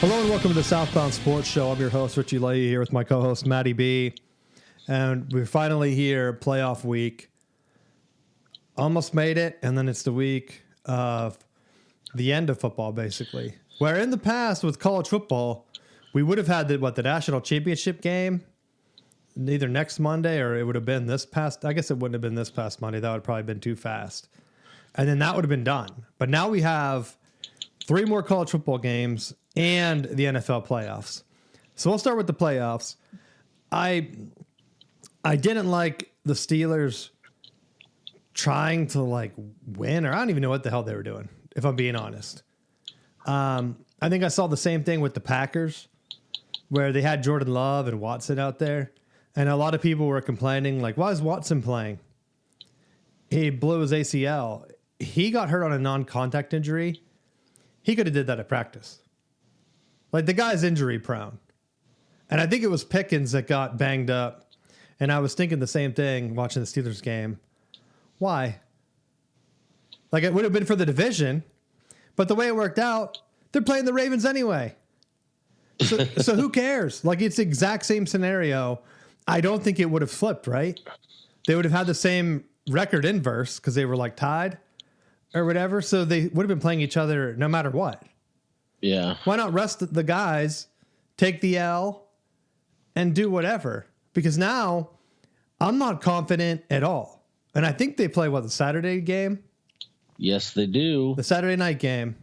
Hello and welcome to the Southbound Sports Show. I'm your host, Richie Leahy, here with my co-host, Matty B. And we're finally here, playoff week. Almost made it, and then it's the week of the end of football, basically. Where in the past, with college football, we would have had the national championship game either next Monday or it would have been this past. I guess it wouldn't have been this past Monday. That would have probably been too fast. And then that would have been done. But now we have 3 more college football games and the NFL playoffs. So we'll start with the playoffs. I didn't like the Steelers trying to win, or I don't even know what the hell they were doing, if I'm being honest. I think I saw the same thing with the Packers, where they had Jordan Love and Watson out there. And a lot of people were complaining, why is Watson playing? He blew his ACL. He got hurt on a non-contact injury. He could have did that at practice. The guy's injury prone. And I think it was Pickens that got banged up. And I was thinking the same thing watching the Steelers game. Why? It would have been for the division. But the way it worked out, they're playing the Ravens anyway. So who cares? It's the exact same scenario. I don't think it would have flipped, right? They would have had the same record inverse because they were tied or whatever. So they would have been playing each other no matter what. Yeah. Why not rest the guys, take the L, and do whatever? Because now I'm not confident at all. And I think they play, the Saturday game? Yes, they do. The Saturday night game.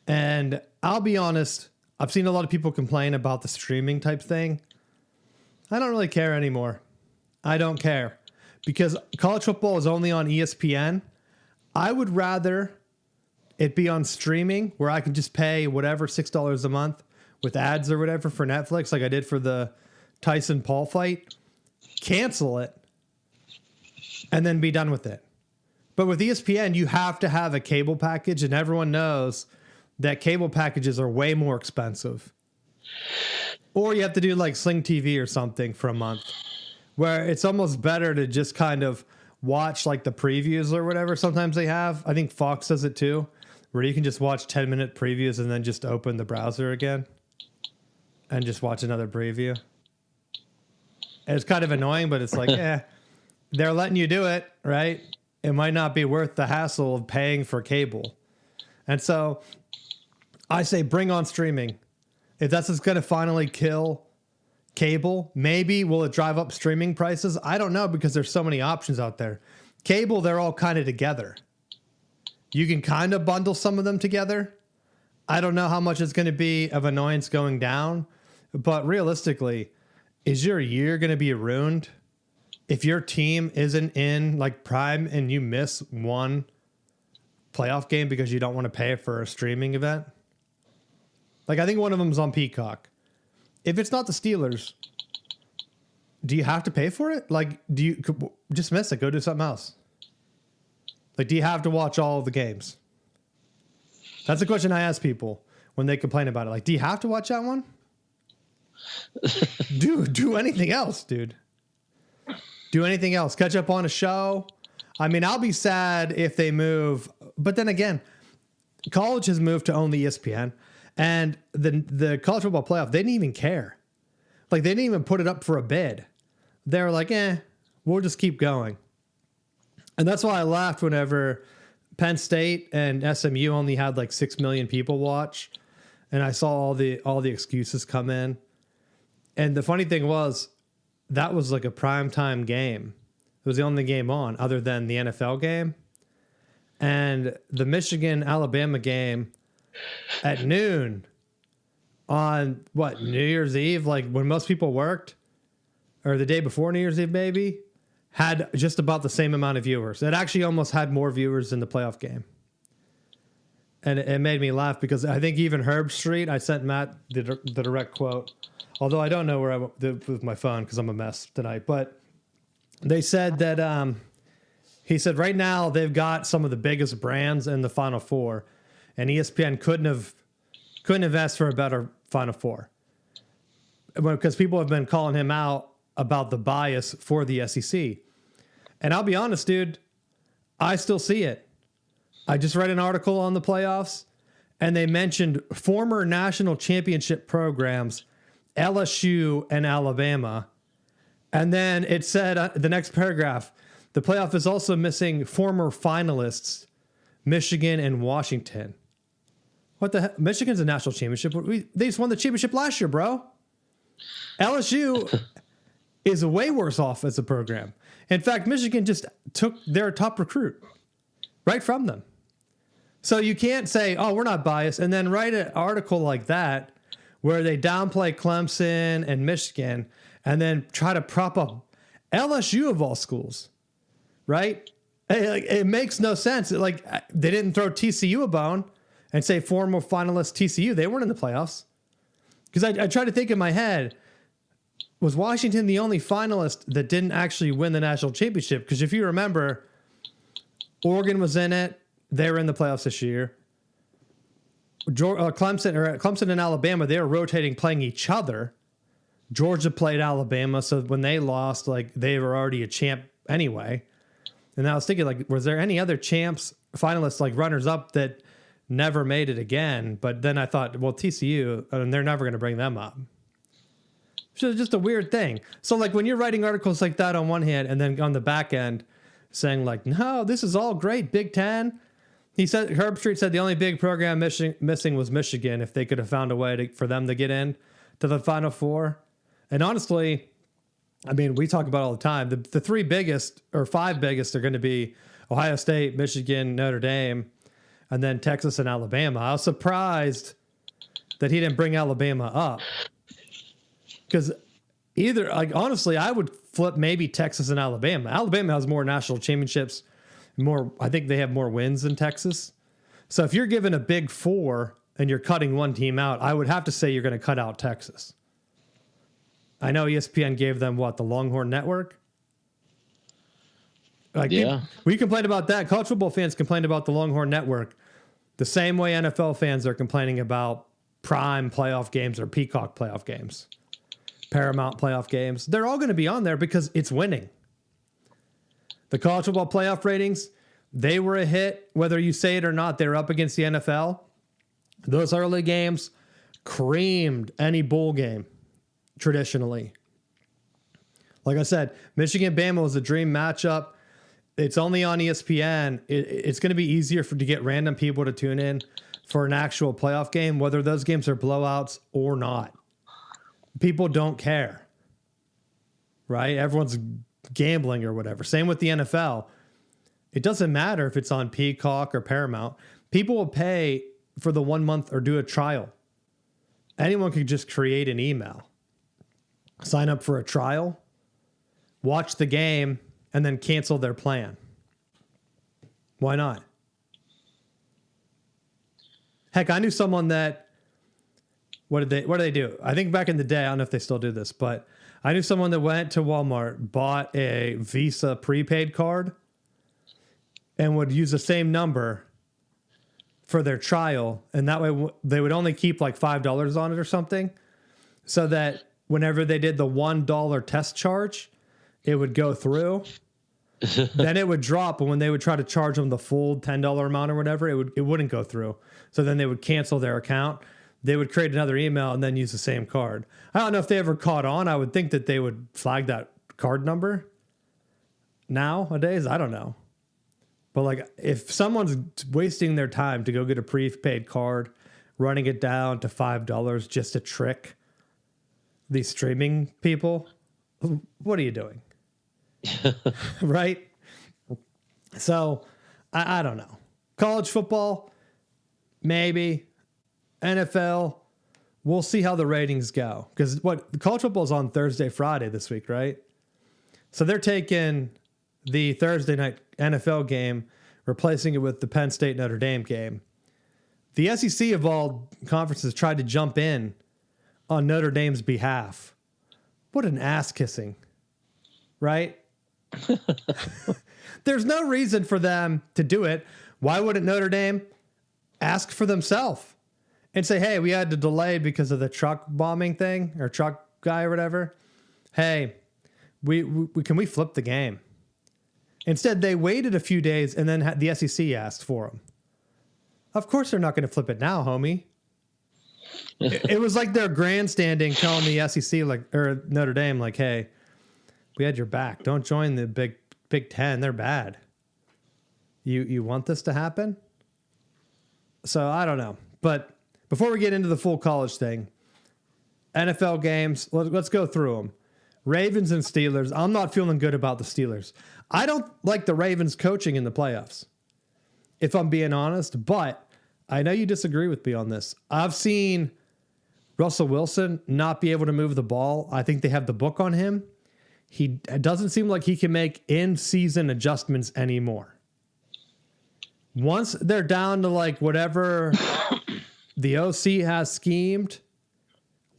And I'll be honest, I've seen a lot of people complain about the streaming type thing. I don't really care anymore. I don't care. Because college football is only on ESPN. I would rather it be on streaming where I can just pay whatever, $6 a month with ads or whatever for Netflix, like I did for the Tyson Paul fight. Cancel it and then be done with it. But with ESPN, you have to have a cable package, and everyone knows that cable packages are way more expensive. Or you have to do Sling TV or something for a month, where it's almost better to just kind of watch the previews or whatever sometimes they have. I think Fox does it too, where you can just watch 10-minute previews and then just open the browser again and just watch another preview. And it's kind of annoying, but it's they're letting you do it, right? It might not be worth the hassle of paying for cable. And so I say bring on streaming. If that's what's going to finally kill cable, maybe will it drive up streaming prices? I don't know, because there's so many options out there. Cable, they're all kind of together. You can kind of bundle some of them together. I don't know how much it's going to be of annoyance going down, but realistically, is your year going to be ruined if your team isn't in prime and you miss one playoff game because you don't want to pay for a streaming event? I think one of them is on Peacock. If it's not the Steelers, do you have to pay for it? Do you just miss it? Go do something else. Do you have to watch all of the games? That's a question I ask people when they complain about it. Do you have to watch that one? Do anything else, dude. Do anything else. Catch up on a show. I mean, I'll be sad if they move. But then again, college has moved to only ESPN. And the college football playoff, they didn't even care. They didn't even put it up for a bid. They were we'll just keep going. And that's why I laughed whenever Penn State and SMU only had 6 million people watch. And I saw all the excuses come in. And the funny thing was, that was a primetime game. It was the only game on other than the NFL game. And the Michigan-Alabama game at noon on New Year's Eve, when most people worked, or the day before New Year's Eve maybe, had just about the same amount of viewers. It actually almost had more viewers than the playoff game. And it made me laugh because I think even Herb Street, I sent Matt the direct quote, although I don't know where I did with my phone because I'm a mess tonight. But they said that he said right now they've got some of the biggest brands in the Final Four, and ESPN couldn't have asked for a better Final Four, because people have been calling him out about the bias for the SEC. And I'll be honest, dude, I still see it. I just read an article on the playoffs, and they mentioned former national championship programs, LSU and Alabama. And then it said, the next paragraph, the playoff is also missing former finalists, Michigan and Washington. What the heck? Michigan's a national championship. They just won the championship last year, bro. LSU is way worse off as a program. In fact, Michigan just took their top recruit right from them. So you can't say, oh, we're not biased, and then write an article like that where they downplay Clemson and Michigan and then try to prop up LSU of all schools, right? It makes no sense. Like, they didn't throw TCU a bone and say former finalist TCU. They weren't in the playoffs. Because I tried to think in my head, was Washington the only finalist that didn't actually win the national championship? Because if you remember, Oregon was in it. They were in the playoffs this year. Clemson and Alabama, they were rotating playing each other. Georgia played Alabama, so when they lost, like, they were already a champ anyway. And I was thinking, like, was there any other champs, finalists, like runners-up that never made it again? But then I thought, well, TCU, and they're never going to bring them up. So it's just a weird thing. So, like, when you're writing articles like that on one hand, and then on the back end saying, like, no, this is all great, Big Ten. He said, Herb Street said the only big program missing was Michigan, if they could have found a way for them to get in to the Final Four. And honestly, I mean, we talk about it all the time. The three biggest or five biggest are going to be Ohio State, Michigan, Notre Dame, and then Texas and Alabama. I was surprised that he didn't bring Alabama up. Because either, like, honestly, I would flip maybe Texas and Alabama. Alabama has more national championships, I think they have more wins than Texas. So if you're given a big four and you're cutting one team out, I would have to say you're going to cut out Texas. I know ESPN gave them the Longhorn Network? Like, yeah. We complained about that. College football fans complained about the Longhorn Network the same way NFL fans are complaining about Prime playoff games or Peacock playoff games, Paramount playoff games. They're all going to be on there because it's winning. The college football playoff ratings, they were a hit. Whether you say it or not, they're up against the NFL. Those early games creamed any bowl game traditionally. Like I said, Michigan-Bama was a dream matchup. It's only on ESPN. It's going to be easier to get random people to tune in for an actual playoff game, whether those games are blowouts or not. People don't care, right? Everyone's gambling or whatever. Same with the NFL. It doesn't matter if it's on Peacock or Paramount. People will pay for the 1 month or do a trial. Anyone could just create an email, sign up for a trial, watch the game, and then cancel their plan. Why not? Heck, I knew someone that, what do they do? I think back in the day, I don't know if they still do this, but I knew someone that went to Walmart, bought a Visa prepaid card, and would use the same number for their trial. And that way they would only keep like $5 on it or something, so that whenever they did the $1 test charge, it would go through. Then it would drop, and when they would try to charge them the full $10 amount or whatever, it wouldn't go through. So then they would cancel their account. They would create another email and then use the same card. I don't know if they ever caught on. I would think that they would flag that card number nowadays. I don't know. But like, if someone's wasting their time to go get a prepaid card, running it down to $5 just to trick these streaming people, what are you doing? Right? So, I don't know. College football, maybe. NFL, we'll see how the ratings go. Because college football is on Thursday, Friday this week, right? So they're taking the Thursday night NFL game, replacing it with the Penn State Notre Dame game. The SEC of all conferences tried to jump in on Notre Dame's behalf. What an ass kissing, right? There's no reason for them to do it. Why wouldn't Notre Dame ask for themselves and say, hey, we had to delay because of the truck bombing thing, or truck guy or whatever? Hey, we can we flip the game? Instead, they waited a few days, and then the SEC asked for them. Of course they're not going to flip it now, homie. It was like they're grandstanding telling the SEC, like, or Notre Dame, like, hey, we had your back. Don't join the Big Ten. They're bad. You want this to happen? So I don't know. But before we get into the full college thing, NFL games, let's go through them. Ravens and Steelers. I'm not feeling good about the Steelers. I don't like the Ravens coaching in the playoffs, if I'm being honest, but I know you disagree with me on this. I've seen Russell Wilson not be able to move the ball. I think they have the book on him. It doesn't seem like he can make in-season adjustments anymore. Once they're down to like whatever the OC has schemed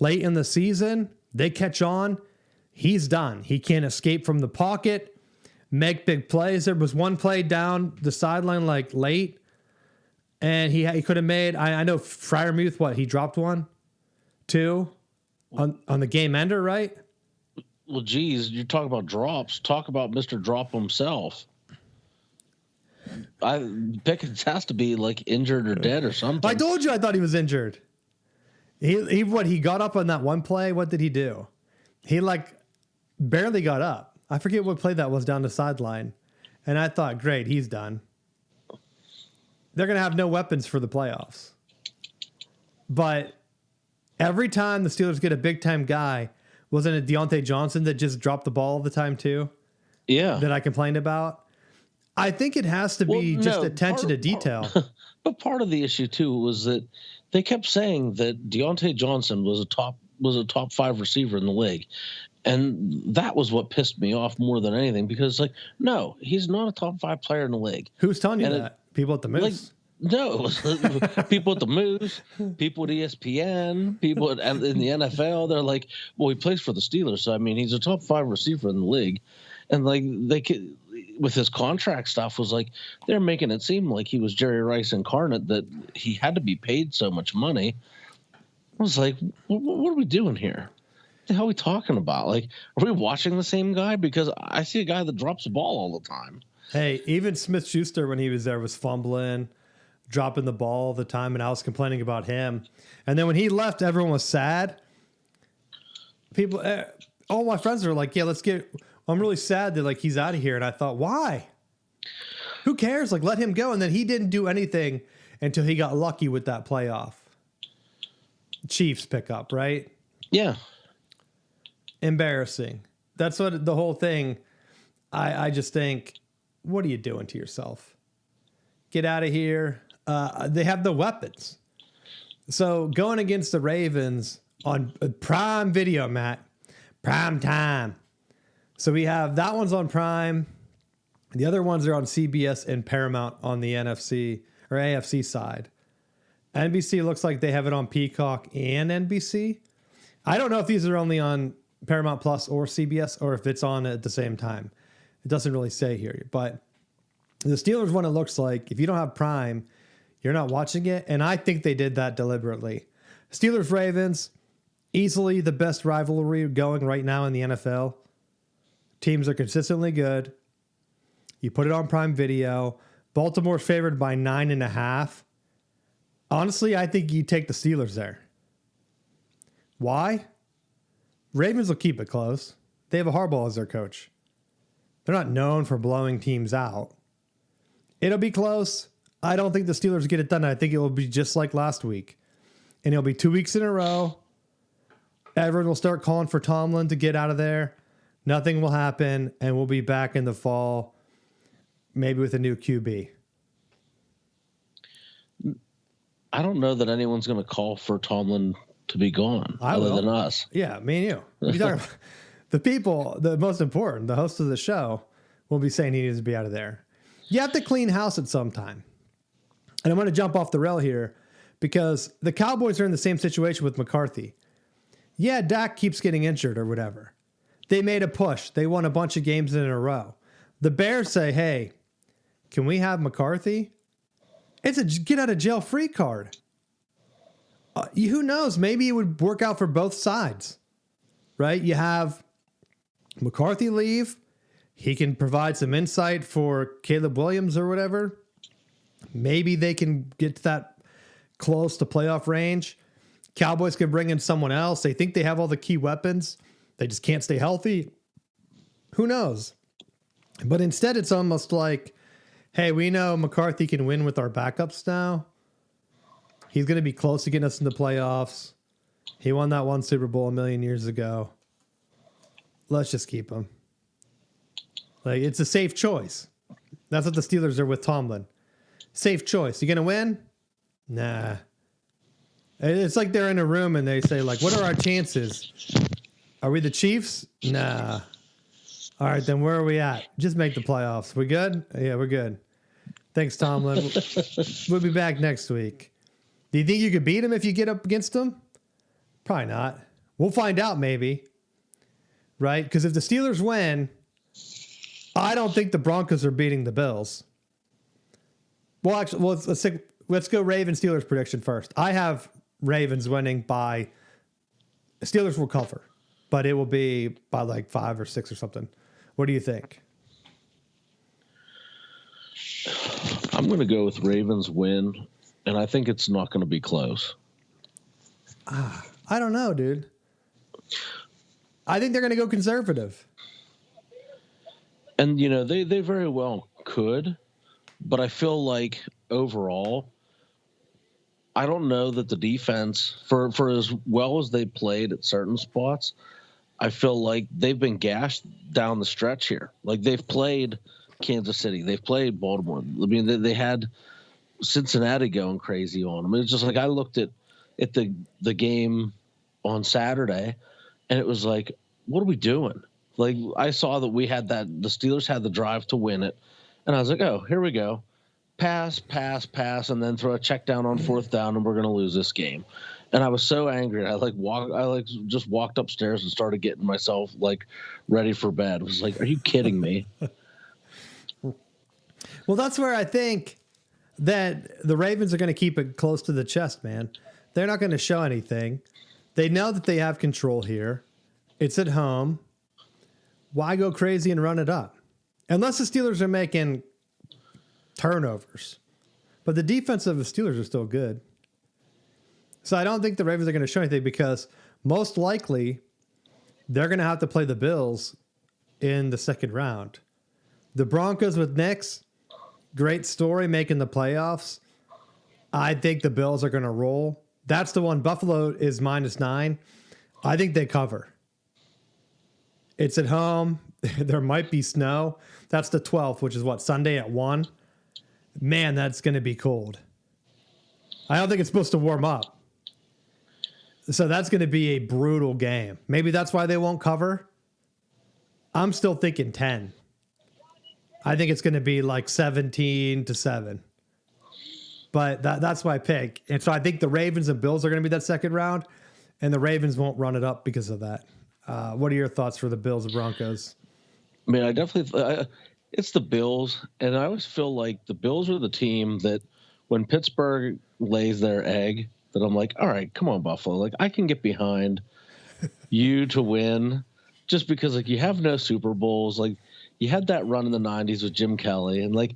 late in the season, they catch on. He's done. He can't escape from the pocket, make big plays. There was one play down the sideline like late, and he could have made. I know Freiermuth. He dropped one, two, on the game ender, right? Well, geez, you talk about drops. Talk about Mr. Drop himself. Pickens has to be like injured or dead or something. I told you I thought he was injured. He got up on that one play. What did he do? He like barely got up. I forget what play that was down the sideline. And I thought, great, he's done. They're going to have no weapons for the playoffs. But every time the Steelers get a big-time guy, wasn't it Deontay Johnson that just dropped the ball all the time too? Yeah. That I complained about? I think it has to be attention to detail. But part of the issue too was that they kept saying that Deontay Johnson was a top 5 receiver in the league. And that was what pissed me off more than anything, because like, no, he's not a top 5 player in the league. Who's telling you that? People at the Moose? Like, no, it was people at the Moose, people at ESPN, people in the NFL. They're like, well, he plays for the Steelers. So, I mean, he's a top 5 receiver in the league. And like they could, with his contract stuff, was like they're making it seem like he was Jerry Rice incarnate, that he had to be paid so much money. I was like, what are we doing here? What the hell are we talking about? Like, are we watching the same guy? Because I see a guy that drops the ball all the time. Hey, even Smith-Schuster, when he was there, was fumbling, dropping the ball all the time, and I was complaining about him. And then when he left, everyone was sad. People, all my friends were like, yeah, I'm really sad that like he's out of here. And I thought, why? Who cares? Like, let him go. And then he didn't do anything until he got lucky with that playoff Chiefs pickup, right? Yeah. Embarrassing. That's what the whole thing. I just think, what are you doing to yourself? Get out of here. They have the weapons. So going against the Ravens on Prime Video, Matt, prime time. So we have that one's on Prime. The other ones are on CBS and Paramount on the NFC or AFC side. NBC looks like they have it on Peacock and NBC. I don't know if these are only on Paramount Plus or CBS or if it's on at the same time. It doesn't really say here. But the Steelers one, it looks like if you don't have Prime, you're not watching it. And I think they did that deliberately. Steelers-Ravens, easily the best rivalry going right now in the NFL. Teams are consistently good. You put it on Prime Video. Baltimore's favored by 9.5. Honestly, I think you take the Steelers there. Why? Ravens will keep it close. They have a Harbaugh as their coach. They're not known for blowing teams out. It'll be close. I don't think the Steelers get it done. I think it will be just like last week. And it'll be 2 weeks in a row. Everyone will start calling for Tomlin to get out of there. Nothing will happen, and we'll be back in the fall, maybe with a new QB. I don't know that anyone's going to call for Tomlin to be gone other than us. Yeah, me and you. You're talking about the people, the most important, the host of the show, will be saying he needs to be out of there. You have to clean house at some time. And I'm going to jump off the rail here because the Cowboys are in the same situation with McCarthy. Yeah, Dak keeps getting injured or whatever. They made a push. They won a bunch of games in a row. The Bears say, hey, can we have McCarthy? It's a get out of jail free card. Who knows? Maybe it would work out for both sides, right? You have McCarthy leave. He can provide some insight for Caleb Williams or whatever. Maybe they can get to that close to playoff range. Cowboys could bring in someone else. They think they have all the key weapons. They just can't stay healthy. Who knows? But instead, it's almost like, hey, we know McCarthy can win with our backups now. He's going to be close to getting us in the playoffs. He won that one Super Bowl a million years ago. Let's just keep him. Like, it's a safe choice. That's what the Steelers are with Tomlin. Safe choice. You going to win? Nah. It's like they're in a room and they say, like, what are our chances? Are we the Chiefs? Nah. All right, then where are we at? Just make the playoffs. We good? Yeah, we're good. Thanks, Tomlin. We'll be back next week. Do you think you could beat him if you get up against him? Probably not. We'll find out maybe. Right? Because if the Steelers win, I don't think the Broncos are beating the Bills. Well, actually, let's go Ravens Steelers prediction first. I have Ravens winning by Steelers will cover, but it will be by like 5 or 6 or something. What do you think? I'm going to go with Ravens win, and I think it's not going to be close. I don't know, dude. I think they're going to go conservative. And, you know, they very well could, but I feel like overall, I don't know that the defense, for as well as they played at certain spots, I feel like they've been gashed down the stretch here. Like, they've played Kansas City. They've played Baltimore. I mean, they had Cincinnati going crazy on them. It's just like I looked at the game on Saturday, and it was like, what are we doing? Like, I saw that we had the Steelers had the drive to win it, and I was like, oh, here we go. Pass, and then throw a check down on 4th down, and we're going to lose this game. And I was so angry. I just walked upstairs and started getting myself like ready for bed. I was like, are you kidding me? Well, that's where I think that the Ravens are going to keep it close to the chest, man. They're not going to show anything. They know that they have control here. It's at home. Why go crazy and run it up? Unless the Steelers are making turnovers. But the defense of the Steelers are still good. So I don't think the Ravens are going to show anything because most likely they're going to have to play the Bills in the second round. The Broncos with Knicks, great story, making the playoffs. I think the Bills are going to roll. That's the one. Buffalo is -9. I think they cover. It's at home. There might be snow. That's the 12th, which is what, Sunday at 1? Man, that's going to be cold. I don't think it's supposed to warm up. So that's going to be a brutal game. Maybe that's why they won't cover. I'm still thinking 10. I think it's going to be like 17-7. But that's my pick. And so I think the Ravens and Bills are going to be that second round, and the Ravens won't run it up because of that. What are your thoughts for the Bills and Broncos? I mean, I definitely it's the Bills, and I always feel like the Bills are the team that when Pittsburgh lays their egg, that I'm like, all right, come on, Buffalo. Like, I can get behind you to win just because, like, you have no Super Bowls. Like, you had that run in the 90s with Jim Kelly, and, like,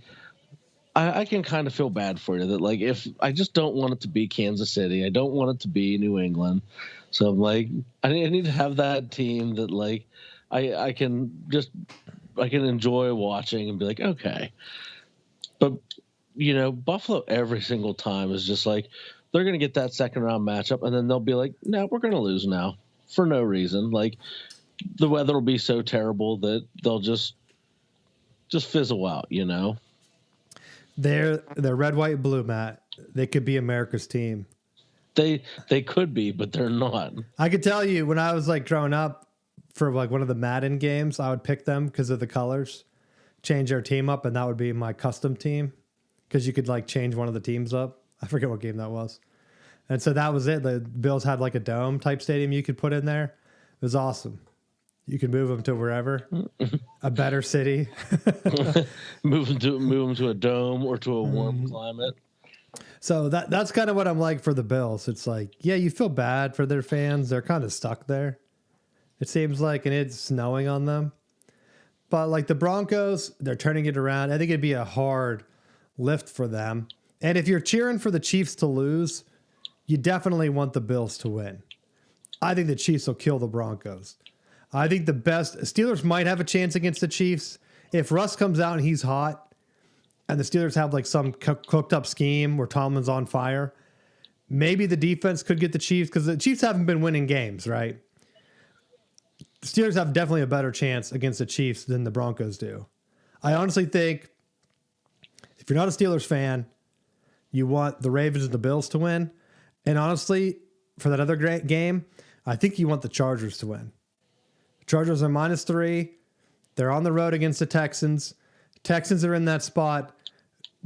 I can kind of feel bad for you that, like, if I just don't want it to be Kansas City. I don't want it to be New England. So I'm like, I need to have that team that, like, I can enjoy watching and be like, okay. But, you know, Buffalo every single time is just like, they're going to get that second round matchup, and then they'll be like, no, we're going to lose now for no reason. Like, the weather will be so terrible that they'll just fizzle out, you know? They're red, white, blue, Matt. They could be America's team. They could be, but they're not. I could tell you when I was like growing up for like one of the Madden games, I would pick them because of the colors, change their team up, and that would be my custom team because you could like change one of the teams up. I forget what game that was. And so that was it. The Bills had like a dome type stadium you could put in there. It was awesome. You could move them to wherever, a better city. move them to a dome or to a warm climate. So that's kind of what I'm like for the Bills. It's like, yeah, you feel bad for their fans. They're kind of stuck there. It seems like, and it's snowing on them. But like the Broncos, they're turning it around. I think it'd be a hard lift for them. And if you're cheering for the Chiefs to lose, you definitely want the Bills to win. I think the Chiefs will kill the Broncos. I think the best Steelers might have a chance against the Chiefs. If Russ comes out and he's hot and the Steelers have like some cooked up scheme where Tomlin's on fire, maybe the defense could get the Chiefs because the Chiefs haven't been winning games, right? The Steelers have definitely a better chance against the Chiefs than the Broncos do. I honestly think if you're not a Steelers fan, you want the Ravens and the Bills to win. And honestly, for that other great game, I think you want the Chargers to win. The Chargers are -3. They're on the road against the Texans. Texans are in that spot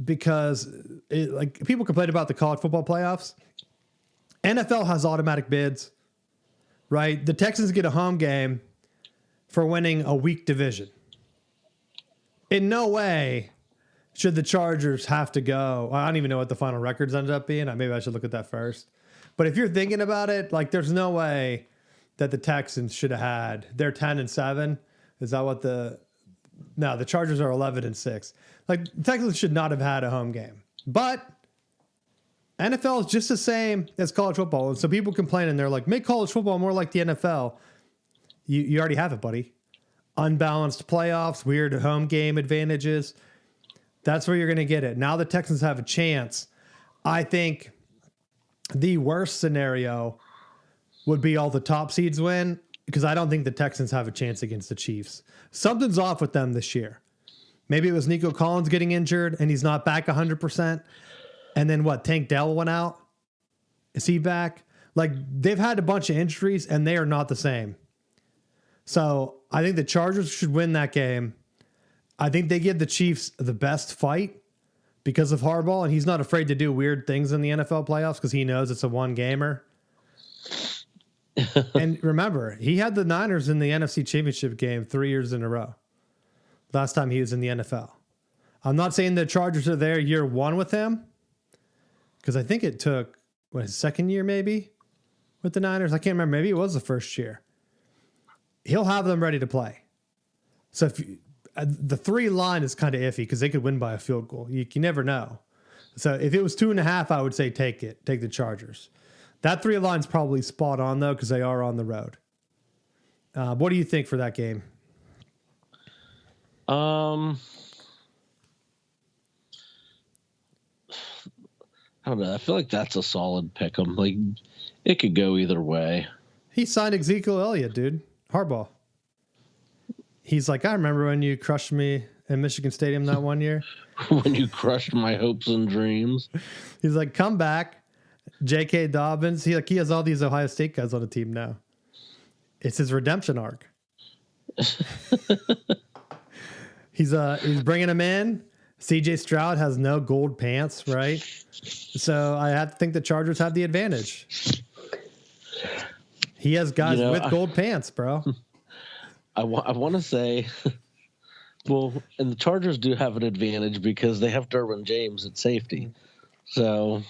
because like people complain about the college football playoffs. NFL has automatic bids, right? The Texans get a home game for winning a weak division. In no way should the Chargers have to go. I don't even know what the final records ended up being. Maybe I should look at that first. But if you're thinking about it, like there's no way that the Texans should have had. They're 10-7. Is that what the Chargers are 11-6. Like the Texans should not have had a home game. But NFL is just the same as college football. And so people complain and they're like, make college football more like the NFL. You already have it, buddy. Unbalanced playoffs, weird home game advantages. That's where you're going to get it. Now the Texans have a chance. I think the worst scenario would be all the top seeds win because I don't think the Texans have a chance against the Chiefs. Something's off with them this year. Maybe it was Nico Collins getting injured and he's not back 100%. And then what? Tank Dell went out. Is he back? Like they've had a bunch of injuries and they are not the same. So I think the Chargers should win that game. I think they give the Chiefs the best fight because of Harbaugh, and he's not afraid to do weird things in the NFL playoffs because he knows it's a one-gamer. And remember, he had the Niners in the NFC Championship game 3 years in a row. Last time he was in the NFL. I'm not saying the Chargers are there year one with him because I think it took, his second year maybe with the Niners? I can't remember. Maybe it was the first year. He'll have them ready to play. So if the 3 line is kind of iffy because they could win by a field goal. You never know. So if it was 2.5, I would say take the Chargers. That 3 line's probably spot on though because they are on the road. What do you think for that game? I don't know. I feel like that's a solid pick 'em. Like it could go either way. He signed Ezekiel Elliott, dude. Harbaugh. He's like, I remember when you crushed me in Michigan Stadium that one year. When you crushed my hopes and dreams. He's like, come back. J.K. Dobbins. He has all these Ohio State guys on the team now. It's his redemption arc. He's bringing him in. C.J. Stroud has no gold pants, right? So I have to think the Chargers have the advantage. He has guys with gold pants, bro. I want to say, well, and the Chargers do have an advantage because they have Derwin James at safety. So,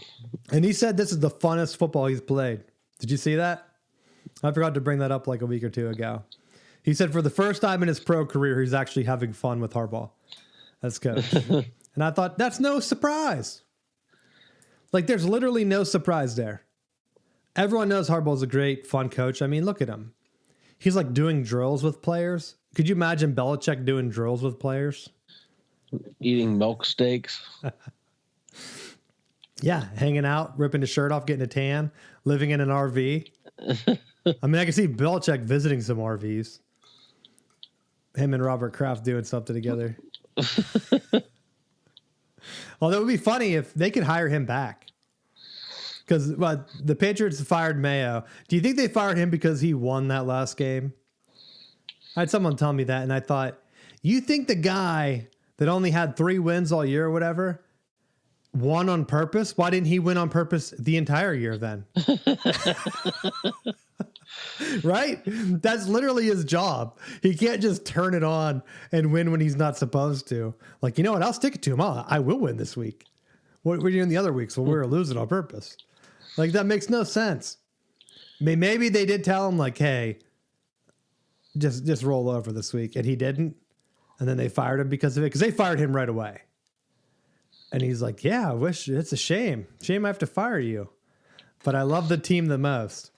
and he said this is the funnest football he's played. Did you see that? I forgot to bring that up like a week or two ago. He said for the first time in his pro career, he's actually having fun with Harbaugh as coach. And I thought, that's no surprise. Like, there's literally no surprise there. Everyone knows Harbaugh's a great, fun coach. I mean, look at him. He's like doing drills with players. Could you imagine Belichick doing drills with players? Eating milk steaks. Yeah, hanging out, ripping his shirt off, getting a tan, living in an RV. I mean, I can see Belichick visiting some RVs. Him and Robert Kraft doing something together. Although it would be funny if they could hire him back. Because the Patriots fired Mayo. Do you think they fired him because he won that last game? I had someone tell me that, and I thought, you think the guy that only had 3 wins all year or whatever won on purpose? Why didn't he win on purpose the entire year then? Right? That's literally his job. He can't just turn it on and win when he's not supposed to. Like, you know what? I'll stick it to him. I will win this week. What were you doing the other weeks? Well, we were losing on purpose. Like, that makes no sense. Maybe they did tell him, like, hey, just roll over this week. And he didn't. And then they fired him because of it. Because they fired him right away. And he's like, yeah, I wish it's a shame. Shame I have to fire you. But I love the team the most.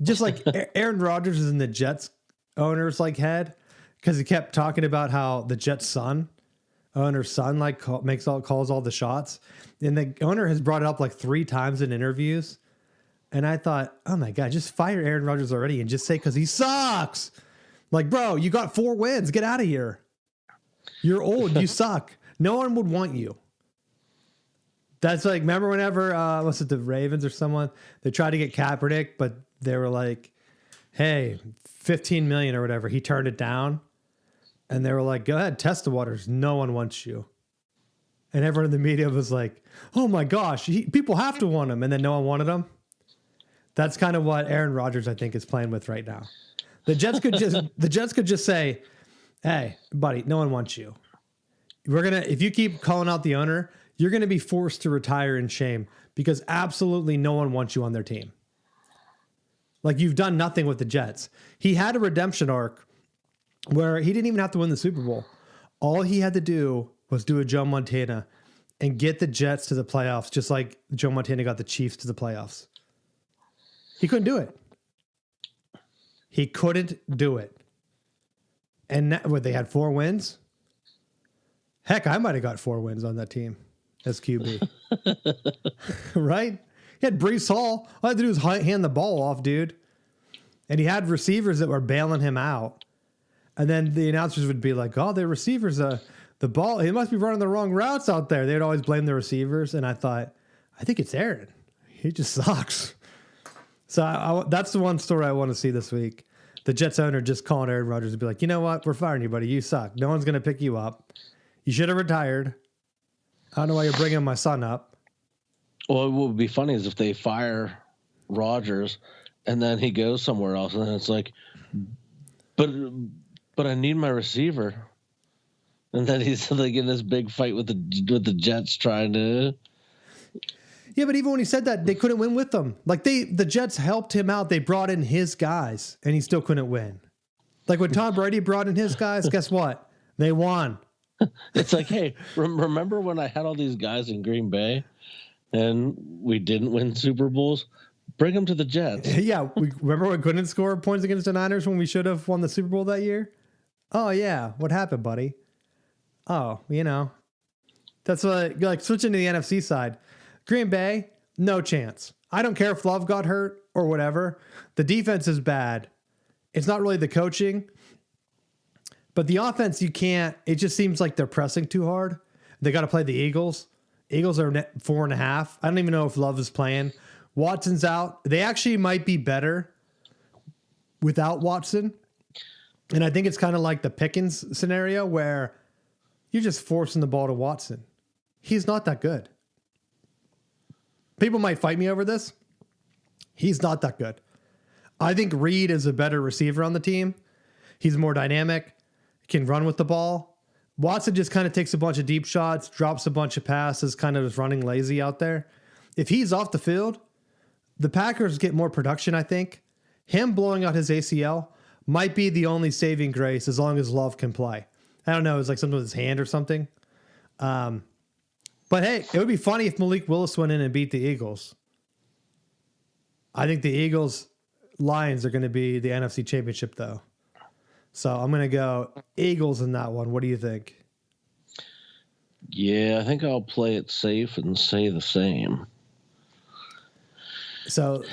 Just like Aaron Rodgers is in the Jets owner's like head because he kept talking about how the Jets owner's son like calls all the shots. And the owner has brought it up like 3 times in interviews. And I thought, oh my God, just fire Aaron Rodgers already and just say, because he sucks. Like, bro, you got 4 wins. Get out of here. You're old. You suck. No one would want you. That's like, remember whenever, was it the Ravens or someone? They tried to get Kaepernick, but they were like, hey, 15 million or whatever. He turned it down. And they were like, go ahead, test the waters. No one wants you. And everyone in the media was like, oh my gosh, people have to want him. And then no one wanted him. That's kind of what Aaron Rodgers, I think, is playing with right now. The Jets could just say, hey, buddy, no one wants you. If you keep calling out the owner, you're going to be forced to retire in shame because absolutely no one wants you on their team. Like, you've done nothing with the Jets. He had a redemption arc where he didn't even have to win the Super Bowl. All he had to do was do a Joe Montana and get the Jets to the playoffs, just like Joe Montana got the Chiefs to the playoffs. He couldn't do it. He couldn't do it. And they had 4 wins? Heck, I might have got 4 wins on that team as QB. Right? He had Brees Hall. All I had to do was hand the ball off, dude. And he had receivers that were bailing him out. And then the announcers would be like, oh, the receivers, the ball, he must be running the wrong routes out there. They would always blame the receivers. And I thought, I think it's Aaron. He just sucks. So that's the one story I want to see this week. The Jets owner just calling Aaron Rodgers and be like, you know what? We're firing you, buddy. You suck. No one's going to pick you up. You should have retired. I don't know why you're bringing my son up. Well, what would be funny is if they fire Rodgers and then he goes somewhere else, and then it's like, but I need my receiver, and then he's like in this big fight with the Jets trying to. Yeah, but even when he said that, they couldn't win with them. Like the Jets helped him out. They brought in his guys, and he still couldn't win. Like when Tom Brady brought in his guys, guess what? They won. It's like, hey, remember when I had all these guys in Green Bay, and we didn't win Super Bowls? Bring them to the Jets. Yeah, we remember we couldn't score points against the Niners when we should have won the Super Bowl that year? Oh, yeah. What happened, buddy? Oh, that's like switching to the NFC side. Green Bay, no chance. I don't care if Love got hurt or whatever. The defense is bad. It's not really the coaching. But the offense, you can't. It just seems like they're pressing too hard. They got to play the Eagles. Eagles are 4.5. I don't even know if Love is playing. Watson's out. They actually might be better without Watson. And I think it's kind of like the Pickens scenario where you're just forcing the ball to Watson. He's not that good. People might fight me over this. He's not that good. I think Reed is a better receiver on the team. He's more dynamic, can run with the ball. Watson just kind of takes a bunch of deep shots, drops a bunch of passes, kind of is running lazy out there. If he's off the field, the Packers get more production, I think. Him blowing out his ACL might be the only saving grace as long as Love can play. I don't know. It's like something with his hand or something. But hey, it would be funny if Malik Willis went in and beat the Eagles. I think the Eagles-Lions are going to be the NFC Championship, though. So I'm going to go Eagles in that one. What do you think? Yeah, I think I'll play it safe and say the same. So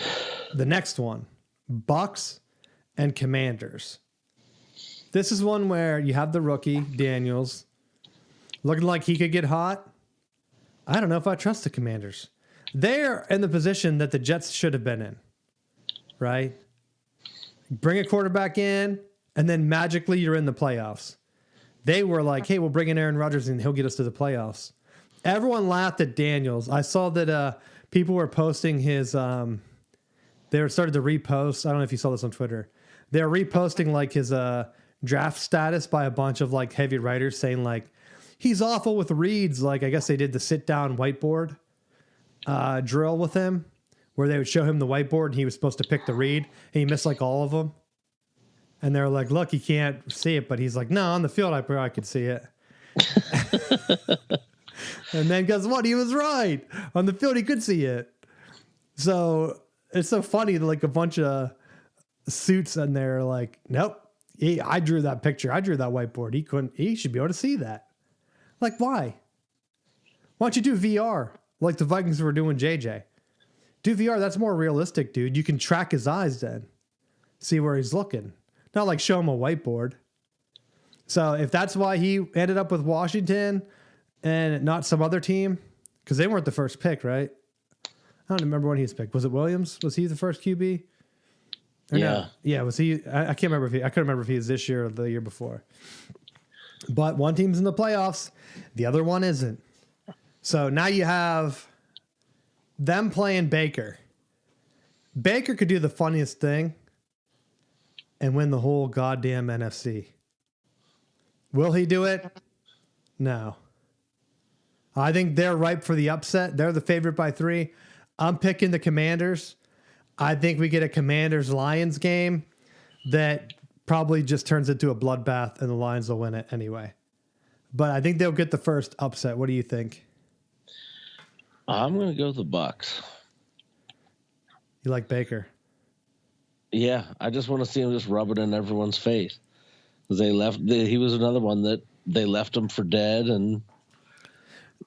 the next one, Bucks and Commanders. This is one where you have the rookie, Daniels, looking like he could get hot. I don't know if I trust the Commanders. They're in the position that the Jets should have been in, right? Bring a quarterback in, and then magically you're in the playoffs. They were like, hey, we'll bring in Aaron Rodgers and he'll get us to the playoffs. Everyone laughed at Daniels. I saw that people were posting his, they started to repost. I don't know if you saw this on Twitter. They're reposting like his draft status by a bunch of like heavy writers saying like, he's awful with reads. Like, I guess they did the sit down whiteboard drill with him where they would show him the whiteboard and he was supposed to pick the read and he missed like all of them. And they're like, look, he can't see it. But he's like, no, on the field, I could see it. And then guess what? He was right. On the field, he could see it. So it's so funny, like a bunch of suits in there, like, nope. I drew that picture. I drew that whiteboard. He should be able to see that. Like, why? Why don't you do VR like the Vikings were doing JJ? Do VR. That's more realistic, dude. You can track his eyes then. See where he's looking. Not like show him a whiteboard. So if that's why he ended up with Washington and not some other team, because they weren't the first pick, right? I don't remember when he was picked. Was it Williams? Was he the first QB? Or yeah. No? Yeah, was he? I can't remember I couldn't remember if he was this year or the year before. But one team's in the playoffs, the other one isn't. So now you have them playing Baker. Baker could do the funniest thing and win the whole goddamn NFC. Will he do it? No. I think they're ripe for the upset. They're the favorite by 3. I'm picking the Commanders. I think we get a Commanders-Lions game that probably just turns into a bloodbath and the Lions will win it anyway. But I think they'll get the first upset. What do you think? I'm going to go with the Bucks. You like Baker? Yeah, I just want to see him just rub it in everyone's face. He was another one that they left him for dead, and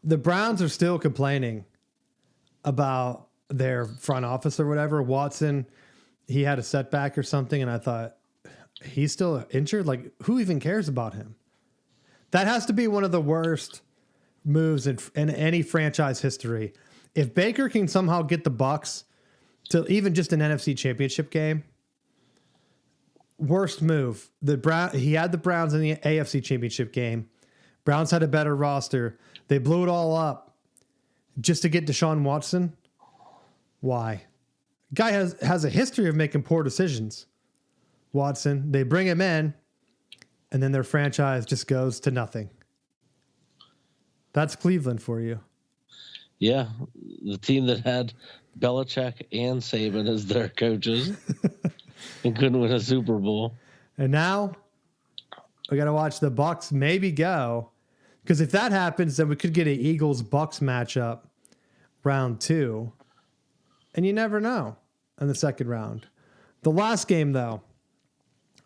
the Browns are still complaining about their front office or whatever. Watson, he had a setback or something, and I thought, he's still injured? Like, who even cares about him? That has to be one of the worst moves in any franchise history. If Baker can somehow get the Bucks to even just an NFC Championship game, worst move. He had the Browns in the AFC Championship game. Browns had a better roster. They blew it all up just to get Deshaun Watson. Why? Guy has a history of making poor decisions. Watson. They bring him in, and then their franchise just goes to nothing. That's Cleveland for you. Yeah, the team that had Belichick and Saban as their coaches and couldn't win a Super Bowl. And now we got to watch the Bucks maybe go, because if that happens, then we could get an Eagles-Bucks matchup round 2, and you never know in the second round. The last game, though,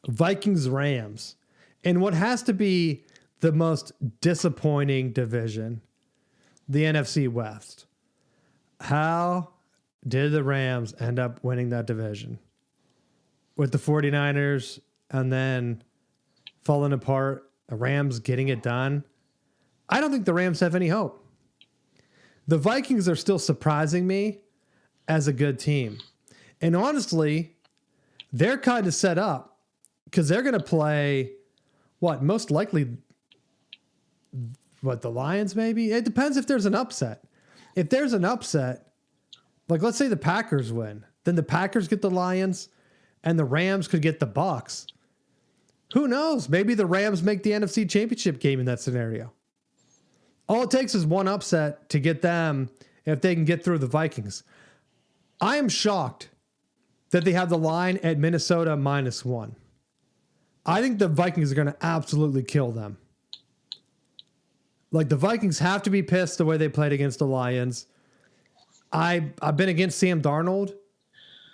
Vikings-Rams, in what has to be the most disappointing division, the NFC West. How did the Rams end up winning that division? With the 49ers and then falling apart, the Rams getting it done. I don't think the Rams have any hope. The Vikings are still surprising me as a good team. And honestly, they're kind of set up because they're going to play, most likely, the Lions maybe? It depends if there's an upset. If there's an upset, like let's say the Packers win, then the Packers get the Lions and the Rams could get the Bucks. Who knows? Maybe the Rams make the NFC Championship game in that scenario. All it takes is one upset to get them if they can get through the Vikings. I am shocked that they have the line at Minnesota -1. I think the Vikings are going to absolutely kill them. Like, the Vikings have to be pissed the way they played against the Lions. I've been against Sam Darnold,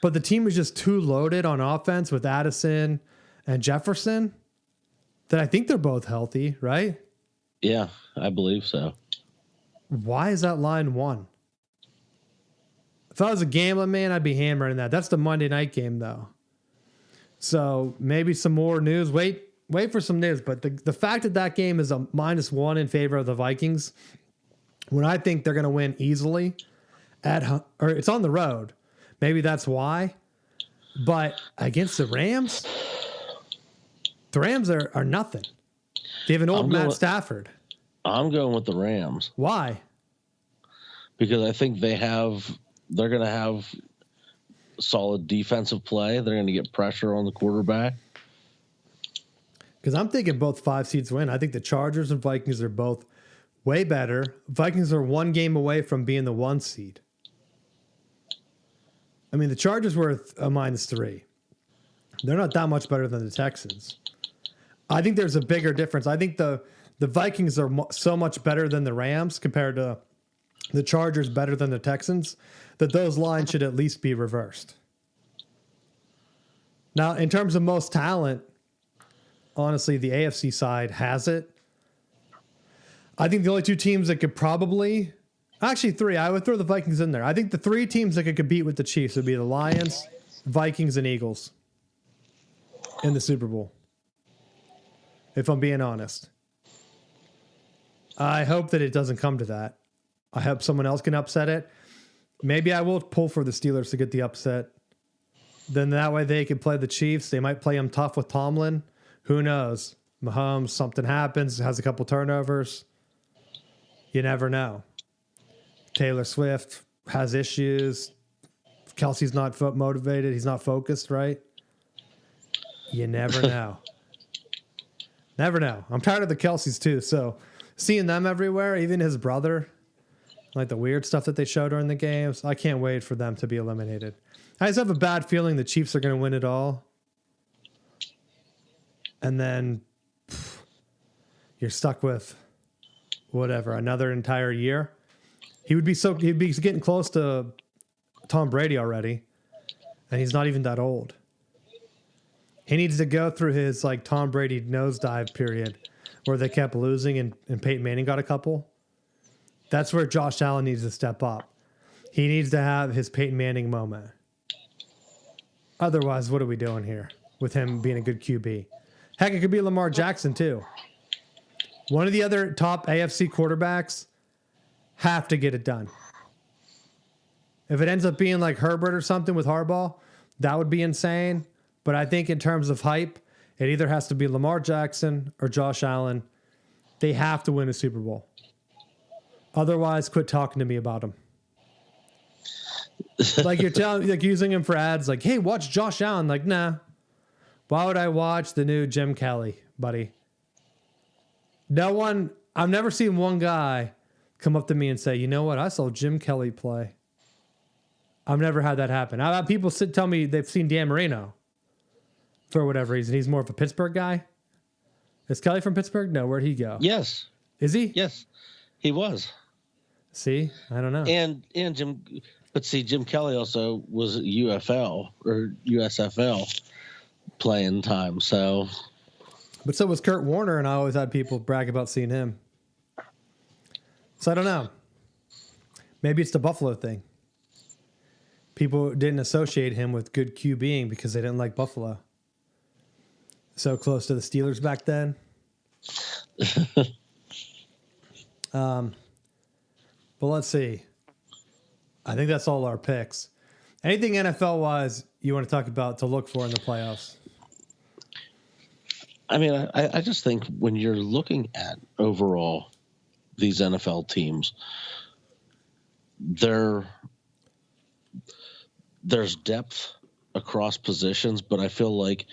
but the team is just too loaded on offense with Addison and Jefferson that I think they're both healthy, right? Yeah, I believe so. Why is that line 1? If I was a gambling man, I'd be hammering that. That's the Monday night game, though. So maybe some more news. Wait for some news. But the fact that game is a -1 in favor of the Vikings, when I think they're going to win easily or it's on the road. Maybe that's why. But against the Rams are nothing. They have an old Matt Stafford. I'm going with the Rams. Why? Because I think they're going to have solid defensive play. They're going to get pressure on the quarterback. Because I'm thinking both 5 seeds win. I think the Chargers and Vikings are both way better. Vikings are 1 game away from being the 1 seed. I mean, the Chargers were a -3. They're not that much better than the Texans. I think there's a bigger difference. I think the the Vikings are so much better than the Rams compared to the Chargers better than the Texans that those lines should at least be reversed. Now, in terms of most talent, honestly, the AFC side has it. I think the only two teams that could probably, actually three, I would throw the Vikings in there. I think the three teams that could compete with the Chiefs would be the Lions, Vikings, and Eagles in the Super Bowl, if I'm being honest. I hope that it doesn't come to that. I hope someone else can upset it. Maybe I will pull for the Steelers to get the upset. Then that way they can play the Chiefs. They might play them tough with Tomlin. Who knows? Mahomes, something happens, has a couple turnovers. You never know. Taylor Swift has issues. Kelsey's not motivated. He's not focused, right? You never know. Never know. I'm tired of the Kelseys too. So seeing them everywhere, even his brother, like the weird stuff that they show during the games, I can't wait for them to be eliminated. I just have a bad feeling the Chiefs are going to win it all. And then you're stuck with whatever, another entire year. He'd be getting close to Tom Brady already. And he's not even that old. He needs to go through his like Tom Brady nosedive period where they kept losing and Peyton Manning got a couple. That's where Josh Allen needs to step up. He needs to have his Peyton Manning moment. Otherwise, what are we doing here with him being a good QB? Heck, it could be Lamar Jackson too. One of the other top AFC quarterbacks have to get it done. If it ends up being like Herbert or something with Harbaugh, that would be insane. But I think in terms of hype, it either has to be Lamar Jackson or Josh Allen. They have to win a Super Bowl. Otherwise, quit talking to me about him. Like you're telling, like using him for ads, like, hey, watch Josh Allen. Like, nah. Why would I watch the new Jim Kelly, buddy? No one, I've never seen one guy come up to me and say, you know what, I saw Jim Kelly play. I've never had that happen. I've had people tell me they've seen Dan Marino for whatever reason. He's more of a Pittsburgh guy. Is Kelly from Pittsburgh? No, where'd he go? Yes. Is he? Yes, he was. See, I don't know. And Jim, but see, Jim Kelly also was UFL or USFL playing time. So, but so was Kurt Warner, and I always had people brag about seeing him. So I don't know. Maybe it's the Buffalo thing. People didn't associate him with good QBing because they didn't like Buffalo. So close to the Steelers back then. But let's see. I think that's all our picks. Anything NFL-wise you want to talk about to look for in the playoffs? I mean, I just think when you're looking at overall these NFL teams, there's depth across positions, but I feel like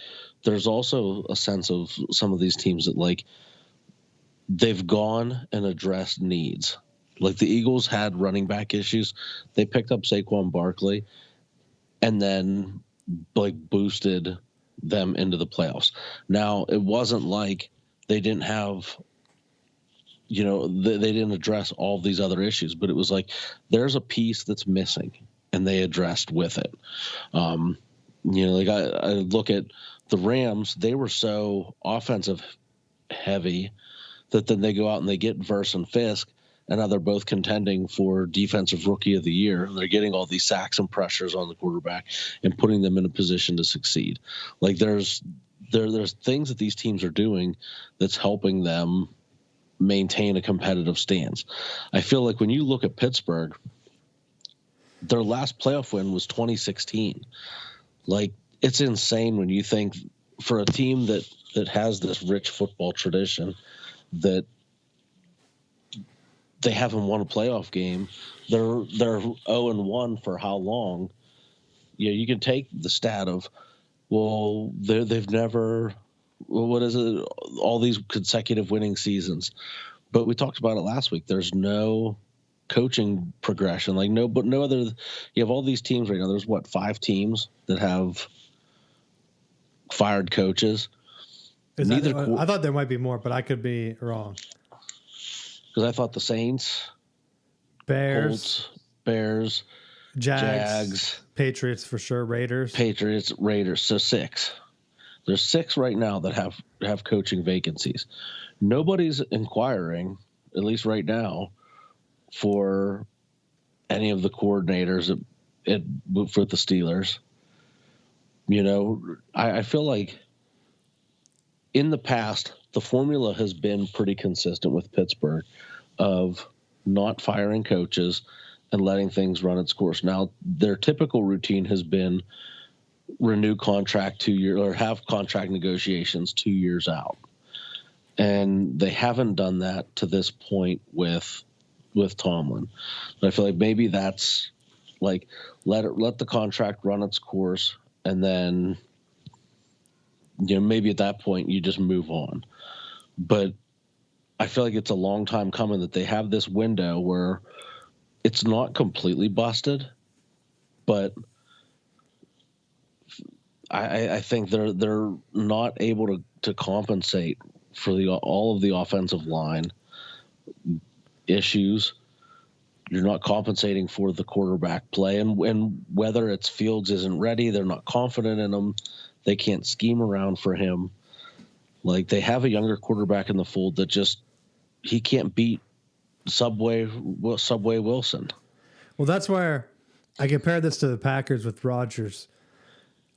there's also a sense of some of these teams that like they've gone and addressed needs. Like the Eagles had running back issues. They picked up Saquon Barkley and then like boosted them into the playoffs. Now, it wasn't like they didn't have, they didn't address all these other issues, but it was like there's a piece that's missing and they addressed with it. Like I look at the Rams, they were so offensive heavy that then they go out and they get Verse and Fisk, and now they're both contending for Defensive Rookie of the Year. They're getting all these sacks and pressures on the quarterback and putting them in a position to succeed. Like there's things that these teams are doing that's helping them maintain a competitive stance. I feel like when you look at Pittsburgh, their last playoff win was 2016. Like it's insane when you think for a team that has this rich football tradition that they haven't won a playoff game. They're 0-1 for how long? You can take the stat of, well, they've never, what is it? All these consecutive winning seasons. But we talked about it last week. There's no coaching progression. Like no other. You have all these teams right now. There's 5 teams that have fired coaches. I thought there might be more, but I could be wrong. because I thought the Saints, Bears, Colts, Bears, Jags, Patriots for sure, Raiders. Patriots, Raiders. So 6. There's 6 right now that have coaching vacancies. Nobody's inquiring, at least right now, for any of the coordinators for the Steelers. You know, I feel like in the past, the formula has been pretty consistent with Pittsburgh of not firing coaches and letting things run its course. Now, their typical routine has been renew contract 2 years or have contract negotiations 2 years out. And they haven't done that to this point with Tomlin. But I feel like maybe that's like let the contract run its course, and then maybe at that point you just move on. But I feel like it's a long time coming that they have this window where it's not completely busted, but I think they're not able to compensate for all of the offensive line issues. You're not compensating for the quarterback play, and whether it's Fields isn't ready, they're not confident in him. They can't scheme around for him. Like, they have a younger quarterback in the fold that he can't beat Subway Wilson. Well, that's where I compare this to the Packers with Rodgers.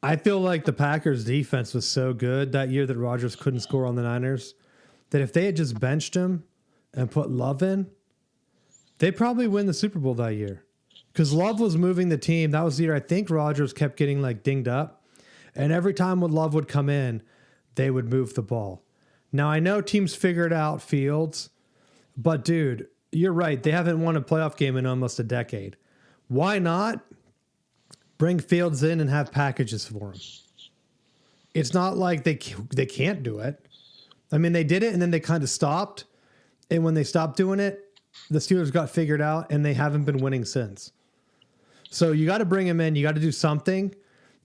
I feel like the Packers defense was so good that year that Rodgers couldn't score on the Niners that if they had just benched him and put Love in, they'd probably win the Super Bowl that year. Because Love was moving the team. That was the year I think Rodgers kept getting like dinged up. And every time when Love would come in, they would move the ball. Now, I know teams figured out Fields, but dude, you're right. They haven't won a playoff game in almost a decade. Why not bring Fields in and have packages for him? It's not like they can't do it. I mean, they did it and then they kind of stopped. And when they stopped doing it, the Steelers got figured out and they haven't been winning since. So you got to bring him in. You got to do something.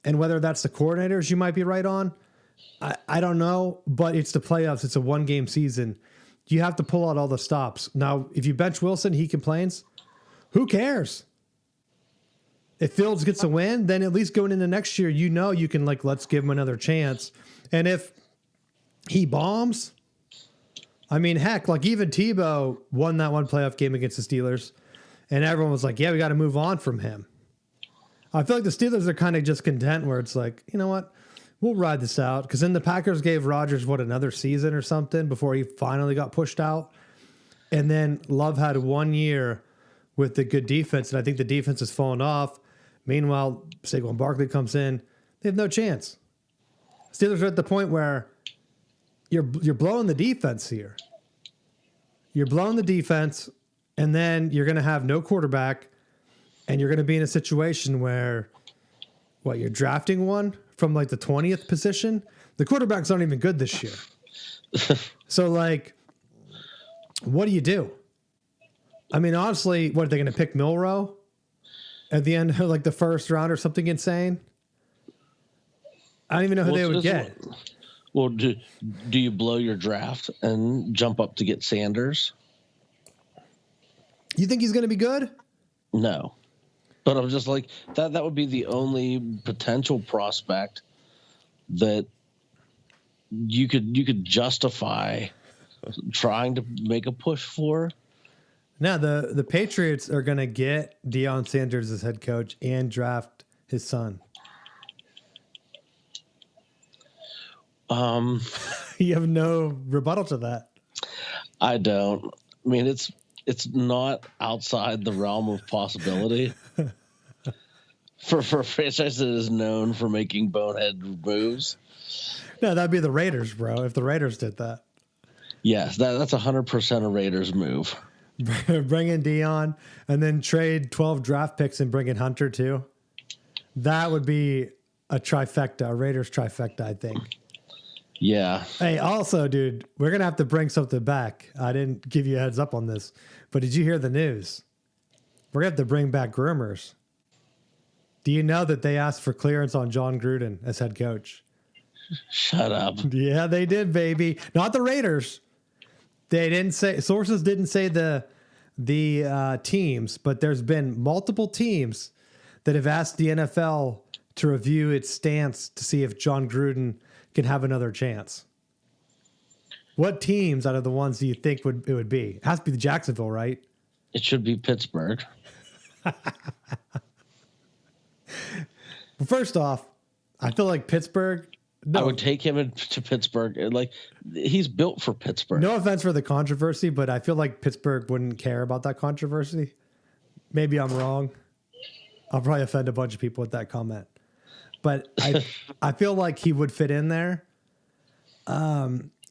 And whether that's the coordinators you might be right on, I don't know. But it's the playoffs. It's a one-game season. You have to pull out all the stops. Now, if you bench Wilson, he complains. Who cares? If Fields gets a win, then at least going into next year, you can let's give him another chance. And if he bombs, I mean, heck, even Tebow won that one playoff game against the Steelers, and everyone was like, yeah, we got to move on from him. I feel like the Steelers are kind of just content where it's like, you know what? We'll ride this out. Because then the Packers gave Rodgers, another season or something before he finally got pushed out. And then Love had 1 year with the good defense, and I think the defense has fallen off. Meanwhile, Saquon Barkley comes in. They have no chance. Steelers are at the point where you're blowing the defense here. You're blowing the defense, and then you're going to have no quarterback, and you're going to be in a situation where, you're drafting one from the 20th position? The quarterbacks aren't even good this year. So, what do you do? I mean, honestly, what, are they going to pick Milroe at the end of the first round or something insane? I don't even know who they would get. Well, do you blow your draft and jump up to get Sanders? You think he's going to be good? No. But I'm just like, that would be the only potential prospect that you could justify trying to make a push for. Now, the Patriots are going to get Deion Sanders as head coach and draft his son. You have no rebuttal to that. I don't. I mean, it's not outside the realm of possibility for a franchise that is known for making bonehead moves. No, that'd be the Raiders, bro. If the Raiders did that. Yes, that's 100% a Raiders move. Bring in Deion and then trade 12 draft picks and bring in Hunter too. That would be a trifecta, a Raiders trifecta, I think. Yeah. Hey, also, dude, we're going to have to bring something back. I didn't give you a heads up on this, but did you hear the news? We're going to have to bring back groomers. Do you know that they asked for clearance on John Gruden as head coach? Shut up. Yeah, they did, baby. Not the Raiders. They didn't say, sources didn't say the teams, but there's been multiple teams that have asked the NFL to review its stance to see if John Gruden can have another chance. What teams out of the ones do you think it would be? It has to be the Jacksonville, right? It should be Pittsburgh. Well, first off, I feel like Pittsburgh. No, I would take him to Pittsburgh. Like, he's built for Pittsburgh. no offense for the controversy, but I feel like Pittsburgh wouldn't care about that controversy. Maybe I'm wrong. I'll probably offend a bunch of people with that comment. But I feel like he would fit in there.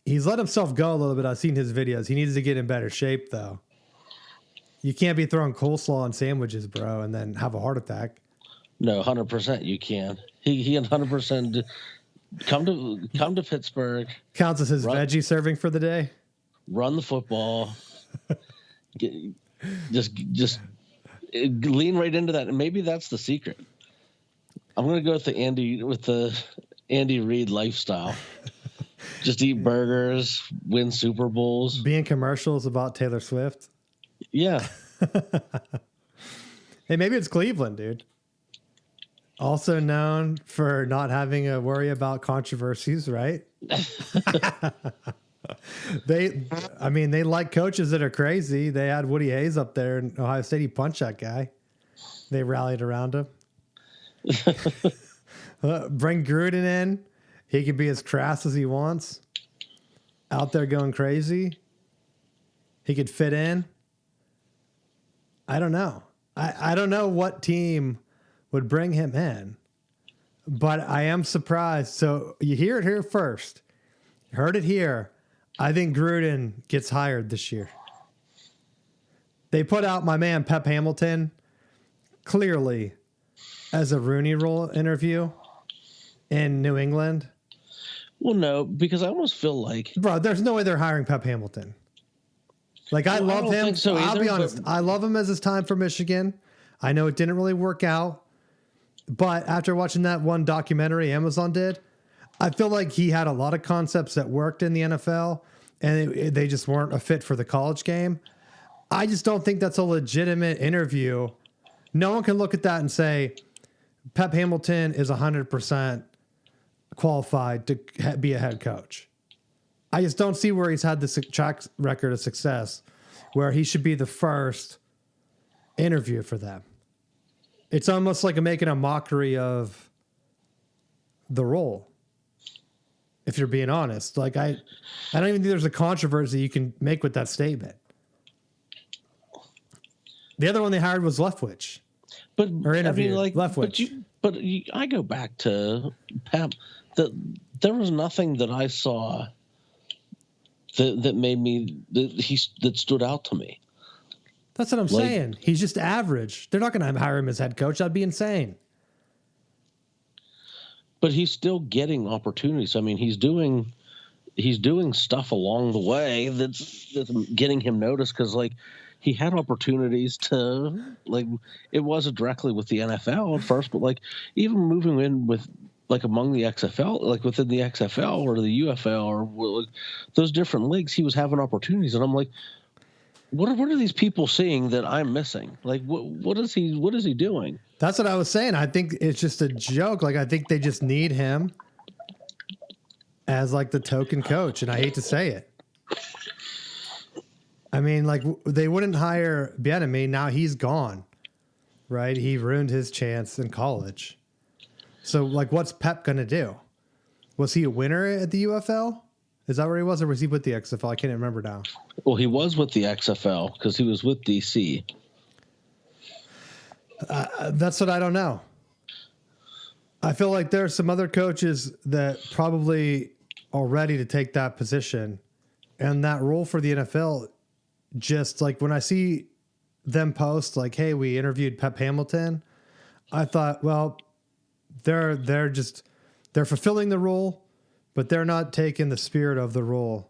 He's let himself go a little bit. I've seen his videos. He needs to get in better shape, though. You can't be throwing coleslaw on sandwiches, bro, and then have a heart attack. No, 100% you can. He 100% come to Pittsburgh. Counts as his veggie serving for the day. Run the football. Just lean right into that, and maybe that's the secret. I'm gonna go with the Andy Reid lifestyle. Just eat burgers, win Super Bowls, be in commercials about Taylor Swift. Yeah. Hey, maybe it's Cleveland, dude. Also known for not having a worry about controversies, right? They like coaches that are crazy. They had Woody Hayes up there in Ohio State. He punched that guy. They rallied around him. Bring Gruden in. He can be as crass as he wants. Out there going crazy. He could fit in. I don't know. I don't know what team would bring him in, but I am surprised. So you hear it here first. Heard it here. I think Gruden gets hired this year. They put out my man Pep Hamilton clearly as a Rooney Rule interview in New England. Well, no, because I almost feel like, bro, there's no way they're hiring Pep Hamilton. Like, I love him. Think so I'll either, be honest. I love him as his time for Michigan. I know it didn't really work out, but after watching that one documentary Amazon did, I feel like he had a lot of concepts that worked in the NFL, and they just weren't a fit for the college game. I just don't think that's a legitimate interview. No one can look at that and say, Pep Hamilton is 100% qualified to be a head coach. I just don't see where he's had this track record of success where he should be the first interview for them. It's almost like making a mockery of the role. If you're being honest, like I don't even think there's a controversy you can make with that statement. The other one they hired was Leftwich. But or interview, I mean, like, Leftwich. I go back to Pep. There was nothing that I saw that made me that stood out to me. That's what I'm saying. He's just average. They're not going to hire him as head coach. That'd be insane. But he's still getting opportunities. I mean, he's doing stuff along the way that's getting him noticed, because like he had opportunities to, like, it wasn't directly with the NFL at first, but like even moving in with, like, among the XFL, like within the XFL or the UFL or like, those different leagues, he was having opportunities, and I'm like, what are these people seeing that I'm missing? Like, what is he doing? That's what I was saying. I think it's just a joke. Like, I think they just need him as like the token coach, and I hate to say it. I mean, like, they wouldn't hire Bieniemy. Now he's gone, right? He ruined his chance in college. So, like, what's Pep going to do? Was he a winner at the UFL? Is that where he was, or was he with the XFL? I can't remember now. Well, he was with the XFL because he was with DC. That's what I don't know. I feel like there are some other coaches that probably are ready to take that position. And that role for the NFL, just like when I see them post like, hey, we interviewed Pep Hamilton, I thought, well, they're fulfilling the role, but they're not taking the spirit of the role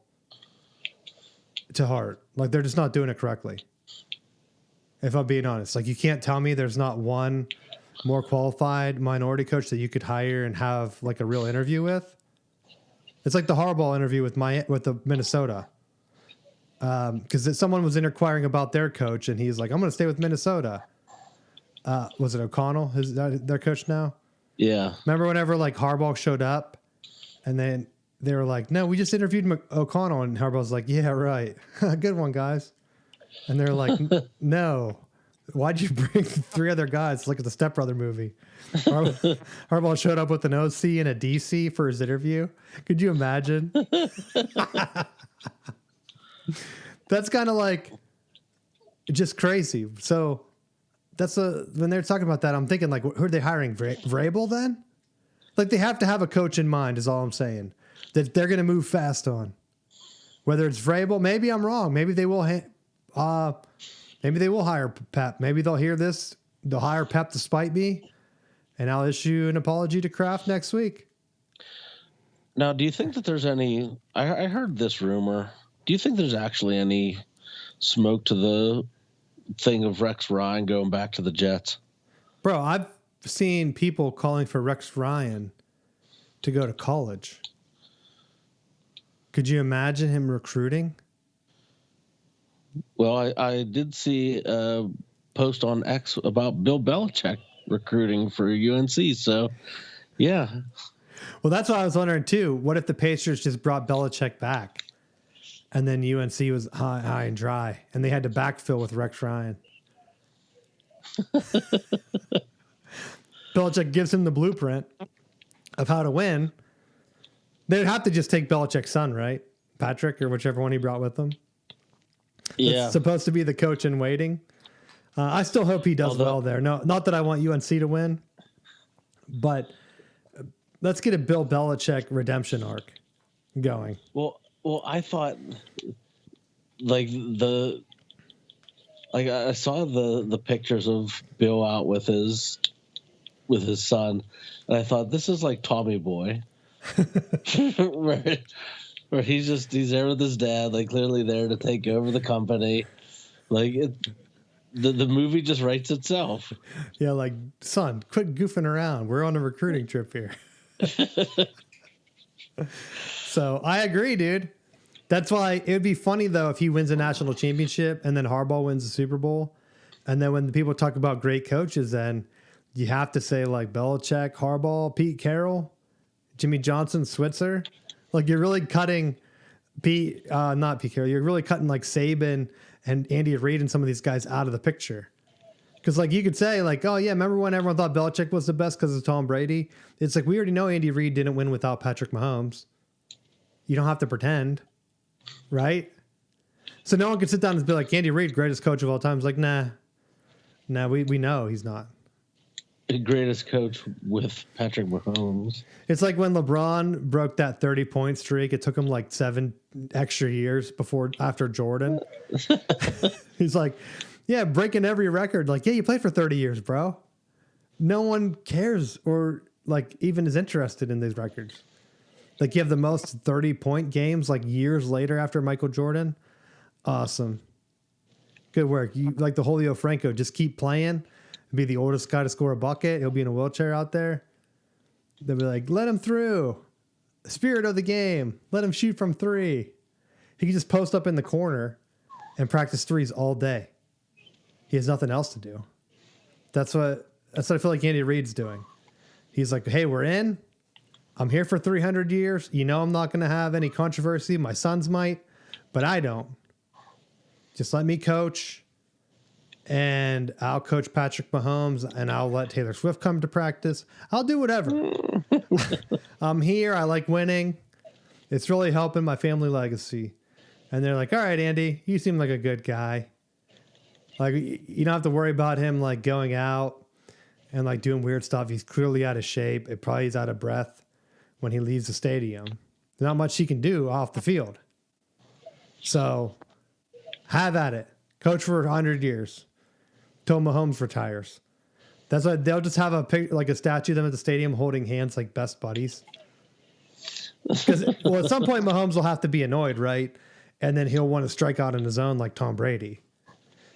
to heart. Like, they're just not doing it correctly. If I'm being honest, like, you can't tell me there's not one more qualified minority coach that you could hire and have like a real interview with. It's like the Harbaugh interview with the Minnesota. because someone was inquiring about their coach, and he's like, "I'm going to stay with Minnesota." Was it O'Connell? Is that their coach now? Yeah. Remember whenever like Harbaugh showed up, and then they were like, "No, we just interviewed O'Connell," and Harbaugh's like, "Yeah, right, good one, guys." And they're like, "No, why'd you bring 3 other guys? It's like the Step Brother movie." Harbaugh showed up with an OC and a DC for his interview. Could you imagine? That's kind of like just crazy. So that's when they're talking about that, I'm thinking like, who are they hiring? Vrabel then? Like they have to have a coach in mind is all I'm saying that they're going to move fast on. Whether it's Vrabel, maybe I'm wrong. Maybe they will. Maybe they will hire Pep. Maybe they'll hear this. They'll hire Pep to spite me, and I'll issue an apology to Kraft next week. Now, do you think that there's any? I heard this rumor. Do you think there's actually any smoke to the thing of Rex Ryan going back to the Jets? Bro, I've seen people calling for Rex Ryan to go to college. Could you imagine him recruiting? Well, I did see a post on X about Bill Belichick recruiting for UNC. So, yeah. Well, that's what I was wondering too. What if the Pacers just brought Belichick back, and then UNC was high and dry, and they had to backfill with Rex Ryan? Belichick gives him the blueprint of how to win. They'd have to just take Belichick's son, right? Patrick, or whichever one he brought with him. Yeah. It's supposed to be the coach in waiting. I still hope he does well there. No, not that I want UNC to win, but let's get a Bill Belichick redemption arc going. Well, I thought I saw the pictures of Bill out with his son, and I thought this is like Tommy Boy, where he's there with his dad, like clearly there to take over the company. Like the movie just writes itself. Yeah, like, son, quit goofing around. We're on a recruiting trip here. So I agree, dude. That's why it would be funny though if he wins a national championship and then Harbaugh wins the Super Bowl, and then when the people talk about great coaches, then you have to say like Belichick, Harbaugh, Pete Carroll, Jimmy Johnson, Switzer. Like you're really cutting not Pete Carroll. You're really cutting like Saban and Andy Reid and some of these guys out of the picture. Because like you could say like, oh yeah, remember when everyone thought Belichick was the best because of Tom Brady? It's like we already know Andy Reid didn't win without Patrick Mahomes. You don't have to pretend, right? So no one can sit down and be like, Andy Reid, greatest coach of all time. It's like, nah, we know he's not. The greatest coach with Patrick Mahomes. It's like when LeBron broke that 30-point streak. It took him like 7 extra years after Jordan. He's like, yeah, breaking every record. Like, yeah, you played for 30 years, bro. No one cares or like even is interested in these records. Like you have the most 30-point games like years later after Michael Jordan. Awesome. Good work. You like the Julio Franco. Just keep playing. Be the oldest guy to score a bucket. He'll be in a wheelchair out there. They'll be like, let him through. Spirit of the game. Let him shoot from 3. He can just post up in the corner and practice threes all day. He has nothing else to do. That's what I feel like Andy Reid's doing. He's like, hey, we're in. I'm here for 300 years. You know I'm not going to have any controversy. My sons might, but I don't. Just let me coach. And I'll coach Patrick Mahomes, and I'll let Taylor Swift come to practice. I'll do whatever. I'm here. I like winning. It's really helping my family legacy. And they're like, all right, Andy, you seem like a good guy. Like, you don't have to worry about him, like, going out and, like, doing weird stuff. He's clearly out of shape. It probably is out of breath when he leaves the stadium. There's not much he can do off the field. So, have at it. Coach for 100 years. Till Mahomes retires. That's why they'll just have a statue of them at the stadium holding hands like best buddies. Because at some point Mahomes will have to be annoyed, right? And then he'll want to strike out in his own like Tom Brady.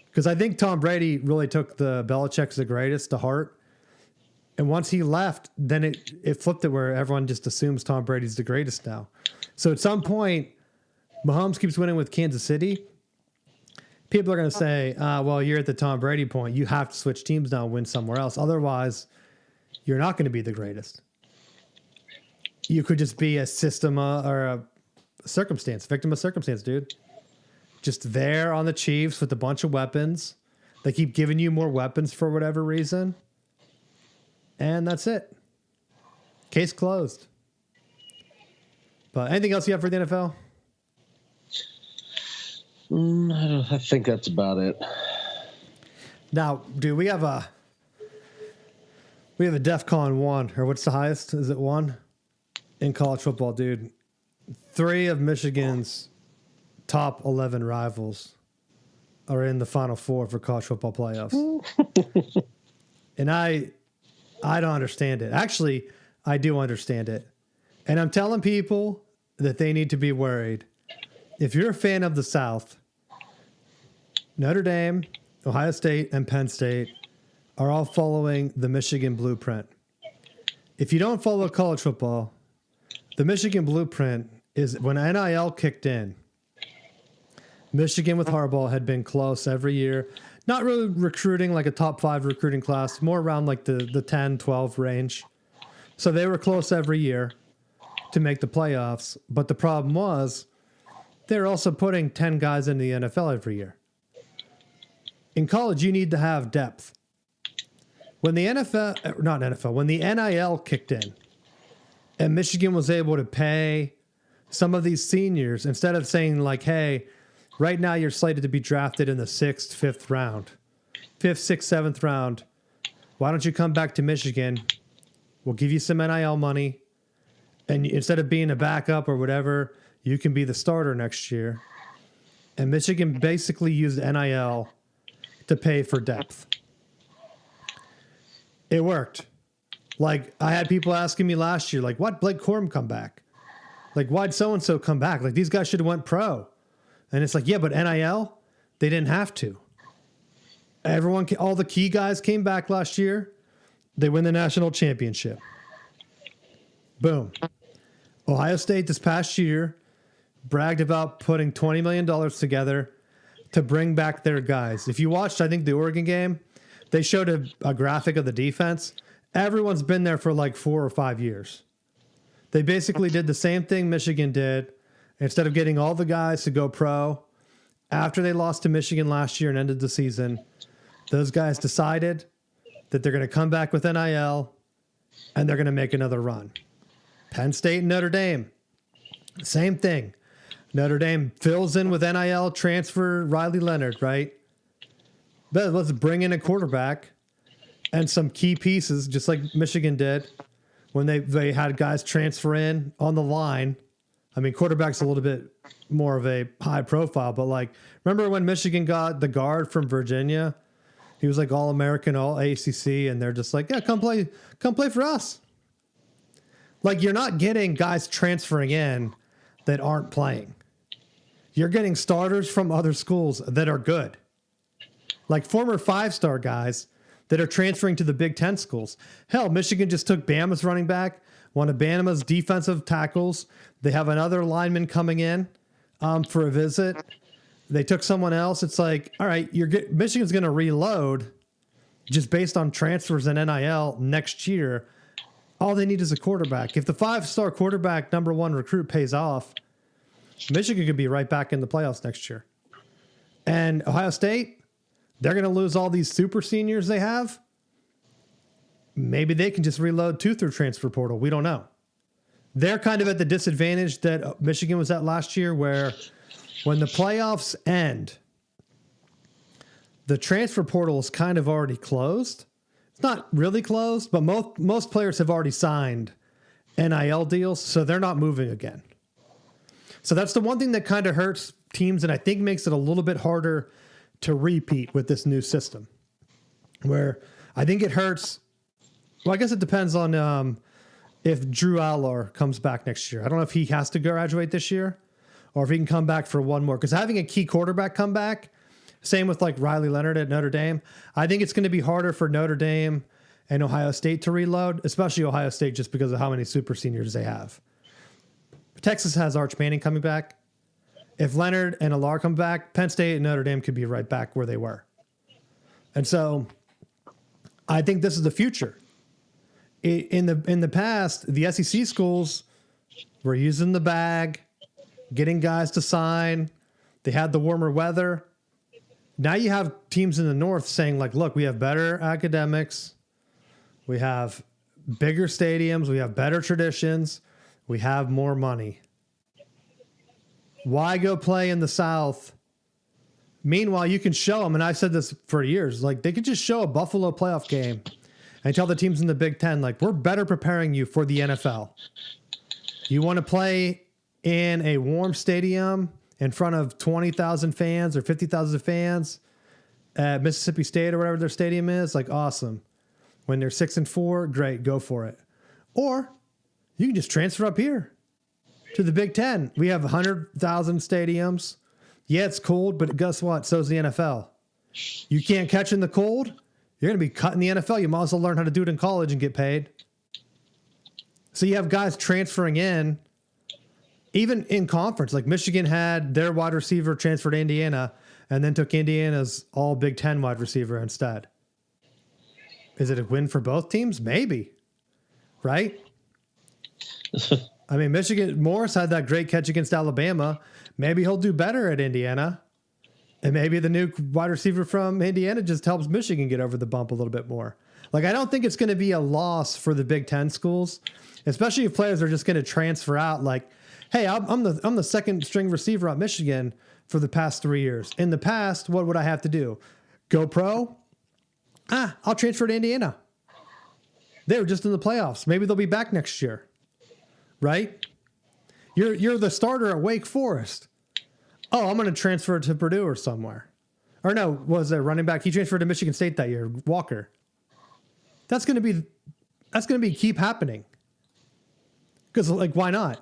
Because I think Tom Brady really took the Belichick's the greatest to heart. And once he left, then it flipped it where everyone just assumes Tom Brady's the greatest now. So at some point, Mahomes keeps winning with Kansas City. People are going to say, well, you're at the Tom Brady point. You have to switch teams now and win somewhere else. Otherwise, you're not going to be the greatest. You could just be a system or a circumstance, victim of circumstance, dude. Just there on the Chiefs with a bunch of weapons. They keep giving you more weapons for whatever reason. And that's it. Case closed. But anything else you have for the NFL? I think that's about it. Now, dude, we have a DEFCON 1, or what's the highest? Is it 1? In college football, dude. 3 of Michigan's top 11 rivals are in the Final Four for college football playoffs. And I don't understand it. Actually, I do understand it. And I'm telling people that they need to be worried. If you're a fan of the South, Notre Dame, Ohio State, and Penn State are all following the Michigan blueprint. If you don't follow college football, the Michigan blueprint is when NIL kicked in, Michigan with Harbaugh had been close every year. Not really recruiting like a top 5 recruiting class, more around like the 10, 12 range. So they were close every year to make the playoffs. But the problem was they're also putting 10 guys in the NFL every year. In college, you need to have depth. When the when the NIL kicked in and Michigan was able to pay some of these seniors, instead of saying like, hey, right now you're slated to be drafted in the 6th, 5th round, 5th, 6th, 7th round. Why don't you come back to Michigan? We'll give you some NIL money. And instead of being a backup or whatever, you can be the starter next year. And Michigan basically used NIL to pay for depth. It worked. Like, I had people asking me last year, like, why'd Blake Corum come back? Like, why'd so-and-so come back? Like, these guys should have went pro. And it's like, yeah, but NIL, they didn't have to. All the key guys came back last year. They win the national championship. Boom. Ohio State this past year bragged about putting $20 million together to bring back their guys. If you watched, I think, the Oregon game, they showed a graphic of the defense. Everyone's been there for like 4 or 5 years. They basically did the same thing Michigan did. Instead of getting all the guys to go pro, after they lost to Michigan last year and ended the season, those guys decided that they're going to come back with NIL and they're going to make another run. Penn State and Notre Dame, same thing. Notre Dame fills in with NIL transfer Riley Leonard, right? But let's bring in a quarterback and some key pieces, just like Michigan did when they had guys transfer in on the line. I mean, quarterback's a little bit more of a high profile, but like, remember when Michigan got the guard from Virginia? He was like All-American, All ACC, and they're just like, yeah, come play for us. Like, you're not getting guys transferring in that aren't playing. You're getting starters from other schools that are good. Like former 5-star guys that are transferring to the Big Ten schools. Hell, Michigan just took Bama's running back, one of Bama's defensive tackles. They have another lineman coming in for a visit. They took someone else. It's like, all right, Michigan's going to reload just based on transfers and NIL next year. All they need is a quarterback. If the 5-star quarterback number 1 recruit pays off, Michigan could be right back in the playoffs next year. And Ohio State, they're going to lose all these super seniors they have. Maybe they can just reload 2 through transfer portal. We don't know. They're kind of at the disadvantage that Michigan was at last year, where when the playoffs end, the transfer portal is kind of already closed. It's not really closed, but most players have already signed NIL deals, so they're not moving again. So that's the one thing that kind of hurts teams, and I think makes it a little bit harder to repeat with this new system, where I think it hurts. Well, I guess it depends on if Drew Aller comes back next year. I don't know if he has to graduate this year or if he can come back for one more, because having a key quarterback come back, same with like Riley Leonard at Notre Dame, I think it's going to be harder for Notre Dame and Ohio State to reload, especially Ohio State, just because of how many super seniors they have. Texas has Arch Manning coming back. If Leonard and Alar come back, Penn State and Notre Dame could be right back where they were. And so I think this is the future. In the past, the SEC schools were using the bag, getting guys to sign. They had the warmer weather. Now you have teams in the North saying, like, look, we have better academics. We have bigger stadiums. We have better traditions. We have more money. Why go play in the South? Meanwhile, you can show them, and I've said this for years, like they could just show a Buffalo playoff game and tell the teams in the Big Ten, like, we're better preparing you for the NFL. You want to play in a warm stadium in front of 20,000 fans or 50,000 fans at Mississippi State or whatever their stadium is, like, awesome. When they're 6-4, great, go for it. Or you can just transfer up here to the Big Ten. We have 100,000 stadiums. Yeah, it's cold, but guess what? So is the NFL. You can't catch in the cold, you're going to be cut in the NFL. You might as well learn how to do it in college and get paid. So you have guys transferring in, even in conference. Like Michigan had their wide receiver transfer to Indiana and then took Indiana's all Big Ten wide receiver instead. Is it a win for both teams? Maybe. Right? I mean, Michigan, Morris had that great catch against Alabama. Maybe he'll do better at Indiana. And maybe the new wide receiver from Indiana just helps Michigan get over the bump a little bit more. Like, I don't think it's going to be a loss for the Big Ten schools, especially if players are just going to transfer out. Like, hey, I'm the second string receiver at Michigan for the past 3 years. In the past, what would I have to do? Go pro? I'll transfer to Indiana. They were just in the playoffs. Maybe they'll be back next year. Right? You're the starter at Wake Forest. Oh, I'm going to transfer to Purdue or somewhere. Or no, was it running back? He transferred to Michigan State that year, Walker. That's going to be keep happening. Because, like, why not?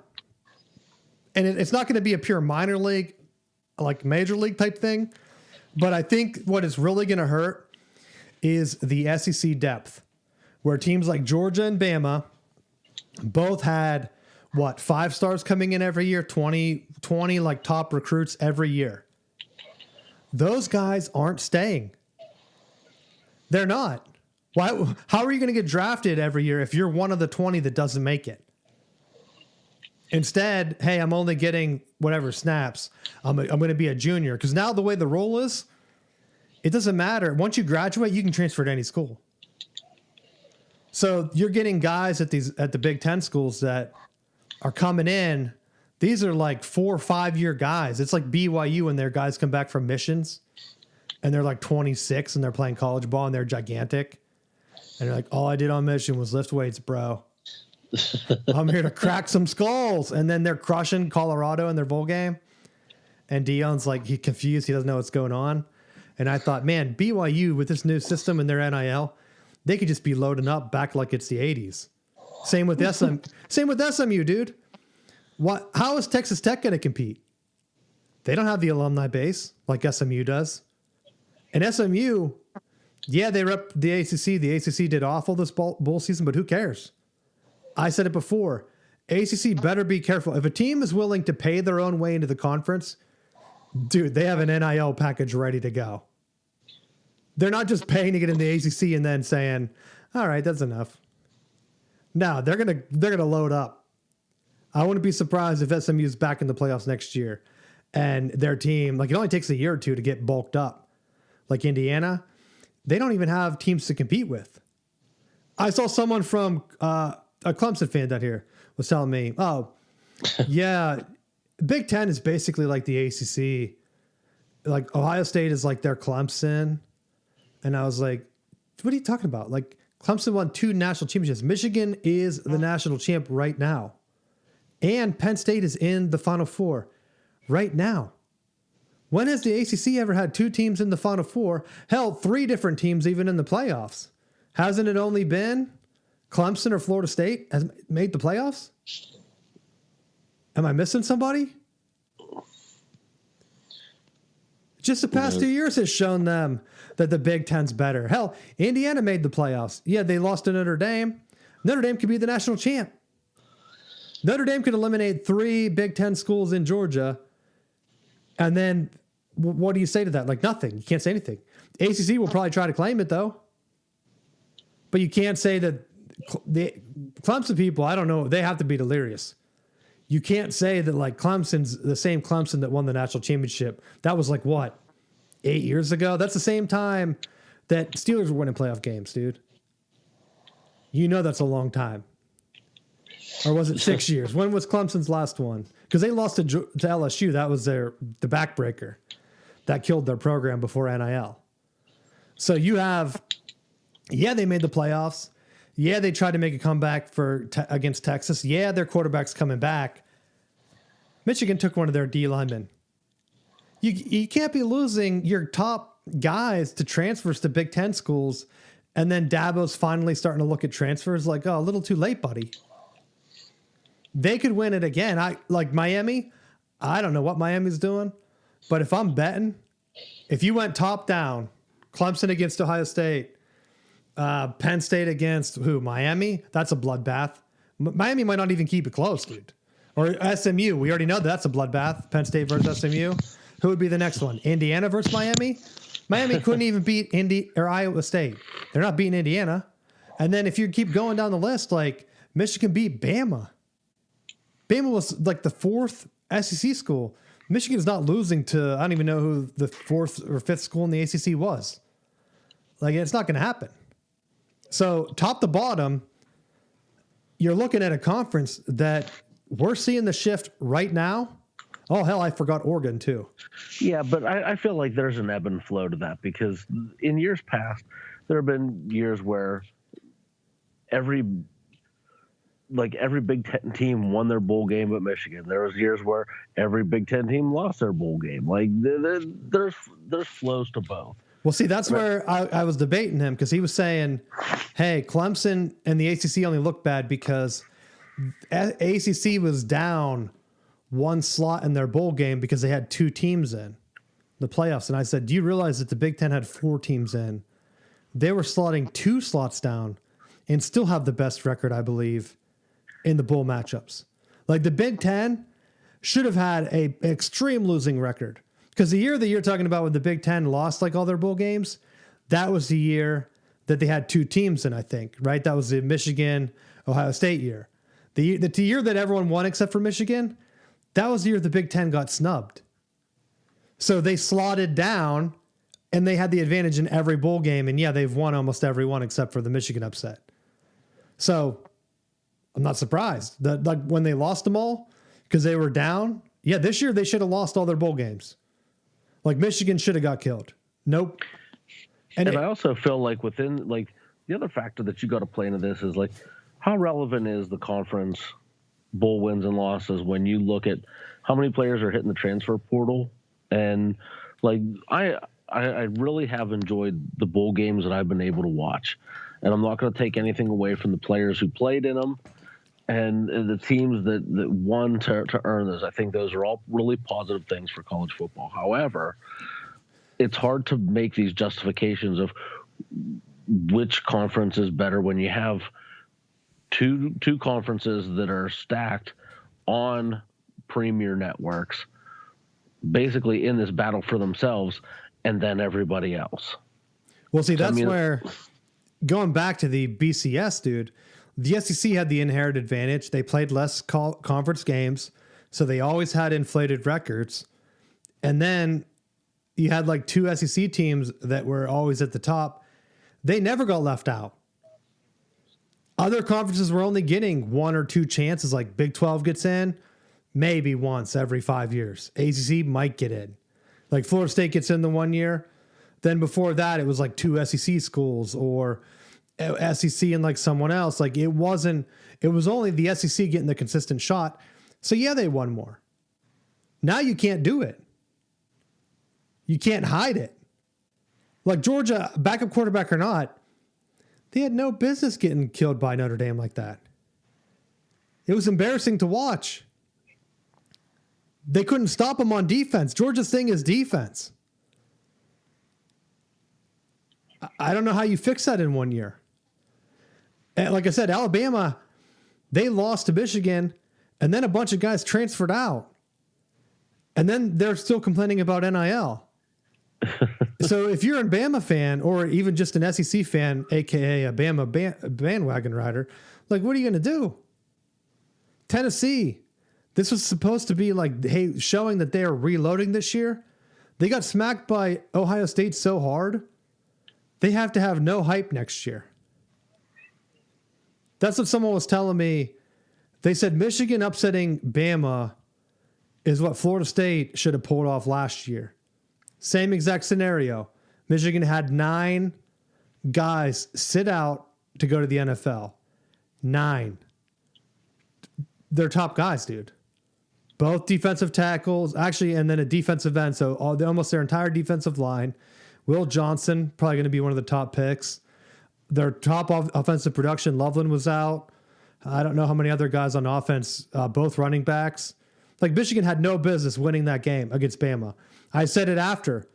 And it's not going to be a pure minor league, like major league type thing. But I think what is really going to hurt is the SEC depth, where teams like Georgia and Bama both had, 5 stars coming in every year, 20 like top recruits every year. Those guys aren't staying. They're not. Why? How are you going to get drafted every year if you're one of the 20 that doesn't make it? Instead, hey, I'm only getting whatever snaps. I'm going to be a junior. Because now the way the rule is, it doesn't matter. Once you graduate, you can transfer to any school. So you're getting guys at the Big Ten schools that are coming in. These are like 4 or 5 year guys. It's like BYU when their guys come back from missions and they're like 26 and they're playing college ball and they're gigantic. And they're like, all I did on mission was lift weights, bro. I'm here to crack some skulls. And then they're crushing Colorado in their bowl game. And Dion's like, he's confused. He doesn't know what's going on. And I thought, man, BYU with this new system and their NIL, they could just be loading up back like it's the 80s. Same with SMU, dude. How is Texas Tech going to compete? They don't have the alumni base like SMU does. And SMU, yeah, they rep the ACC. The ACC did awful this bowl season, but who cares? I said it before. ACC better be careful. If a team is willing to pay their own way into the conference, dude, they have an NIL package ready to go. They're not just paying to get in the ACC and then saying, all right, that's enough. No, they're gonna load up. I wouldn't be surprised if SMU is back in the playoffs next year and their team, like, it only takes a year or two to get bulked up. Like Indiana, they don't even have teams to compete with. I saw someone from a Clemson fan down here was telling me, oh, yeah, Big Ten is basically like the ACC. Like Ohio State is like their Clemson. And I was like, what are you talking about? Like, Clemson won 2 national championships. Michigan is the national champ right now. And Penn State is in the Final Four right now. When has the ACC ever had 2 teams in the Final Four? Hell, 3 different teams even in the playoffs. Hasn't it only been Clemson or Florida State has made the playoffs? Am I missing somebody? Just the past 2 years has shown them that the Big Ten's better. Hell, Indiana made the playoffs. Yeah, they lost to Notre Dame. Notre Dame could be the national champ. Notre Dame could eliminate 3 Big Ten schools in Georgia And then what do you say to that? Like nothing. You can't say anything. ACC will probably try to claim it though. But you can't say that the Clemson people, I don't know, they have to be delirious. You can't say that like Clemson's the same Clemson that won the national championship. That was like what, 8 years ago? That's the same time that Steelers were winning playoff games, dude. You know that's a long time. Or was it 6 years? When was Clemson's last one? Because they lost to LSU. That was the backbreaker. That killed their program before NIL. So you have, yeah, they made the playoffs. Yeah, they tried to make a comeback against Texas. Yeah, their quarterback's coming back. Michigan took one of their D linemen. You can't be losing your top guys to transfers to Big Ten schools, and then Dabo's finally starting to look at transfers like, oh, a little too late, buddy. They could win it again. Like Miami, I don't know what Miami's doing, but if I'm betting, if you went top down, Clemson against Ohio State, Penn State against who? Miami? That's a bloodbath. Miami might not even keep it close, dude. Or SMU. We already know that's a bloodbath. Penn State versus SMU. Who would be the next one? Indiana versus Miami? Miami couldn't even beat Iowa State. They're not beating Indiana. And then if you keep going down the list, like Michigan beat Bama. Bama was like the 4th SEC school. Michigan is not losing to, I don't even know who the 4th or 5th school in the ACC was. Like, it's not going to happen. So, top to bottom, you're looking at a conference that we're seeing the shift right now. Oh, hell, I forgot Oregon, too. Yeah, but I feel like there's an ebb and flow to that because in years past, there have been years where every Big Ten team won their bowl game at Michigan. There was years where every Big Ten team lost their bowl game. Like there's flows to both. Well, see, that's where I was debating him because he was saying, hey, Clemson and the ACC only look bad because ACC was down one slot in their bowl game because they had 2 teams in the playoffs. And I said, do you realize that the Big Ten had 4 teams in? They were slotting 2 slots down and still have the best record, I believe, in the bowl matchups. Like the Big Ten should have had an extreme losing record. Because the year that you're talking about when the Big Ten lost like all their bowl games, that was the year that they had 2 teams in, I think, right? That was the Michigan, Ohio State year. The year that everyone won except for Michigan, that was the year the Big Ten got snubbed. So they slotted down and they had the advantage in every bowl game. And yeah, they've won almost every one except for the Michigan upset. So I'm not surprised that like when they lost them all because they were down. Yeah, this year they should have lost all their bowl games. Like Michigan should have got killed. Nope. And I also feel like within like the other factor that you got to play into this is like how relevant is the conference bowl wins and losses when you look at how many players are hitting the transfer portal. And like I really have enjoyed the bowl games that I've been able to watch. And I'm not going to take anything away from the players who played in them and the teams that won to earn this. I think those are all really positive things for college football. However, it's hard to make these justifications of which conference is better when you have two conferences that are stacked on premier networks, basically in this battle for themselves, and then everybody else. Well, see, that's where, going back to the BCS, dude, the SEC had the inherent advantage. They played less conference games, so they always had inflated records. And then you had like 2 SEC teams that were always at the top. They never got left out. Other conferences were only getting 1 or 2 chances, like Big 12 gets in maybe once every 5 years. ACC might get in. Like Florida State gets in the 1 year. Then before that, it was like 2 SEC schools or SEC and like someone else. Like it was only the SEC getting the consistent shot. So yeah, they won more. Now you can't do it. You can't hide it. Like Georgia, backup quarterback or not, they had no business getting killed by Notre Dame like that. It was embarrassing to watch. They couldn't stop them on defense. Georgia's thing is defense. I don't know how you fix that in 1 year. And like I said, Alabama, they lost to Michigan, and then a bunch of guys transferred out. And then they're still complaining about NIL. So if you're a Bama fan or even just an SEC fan, aka a Bama bandwagon rider, like what are you going to do? Tennessee, this was supposed to be like, hey, showing that they are reloading this year. They got smacked by Ohio State so hard, they have to have no hype next year. That's what someone was telling me. They said Michigan upsetting Bama is what Florida State should have pulled off last year. Same exact scenario. Michigan had 9 guys sit out to go to the NFL. 9. They're top guys, dude. Both defensive tackles, actually, and then a defensive end. So almost their entire defensive line. Will Johnson, probably going to be one of the top picks. Their top offensive production, Loveland was out. I don't know how many other guys on offense, both running backs. Like Michigan had no business winning that game against Bama. I said it after.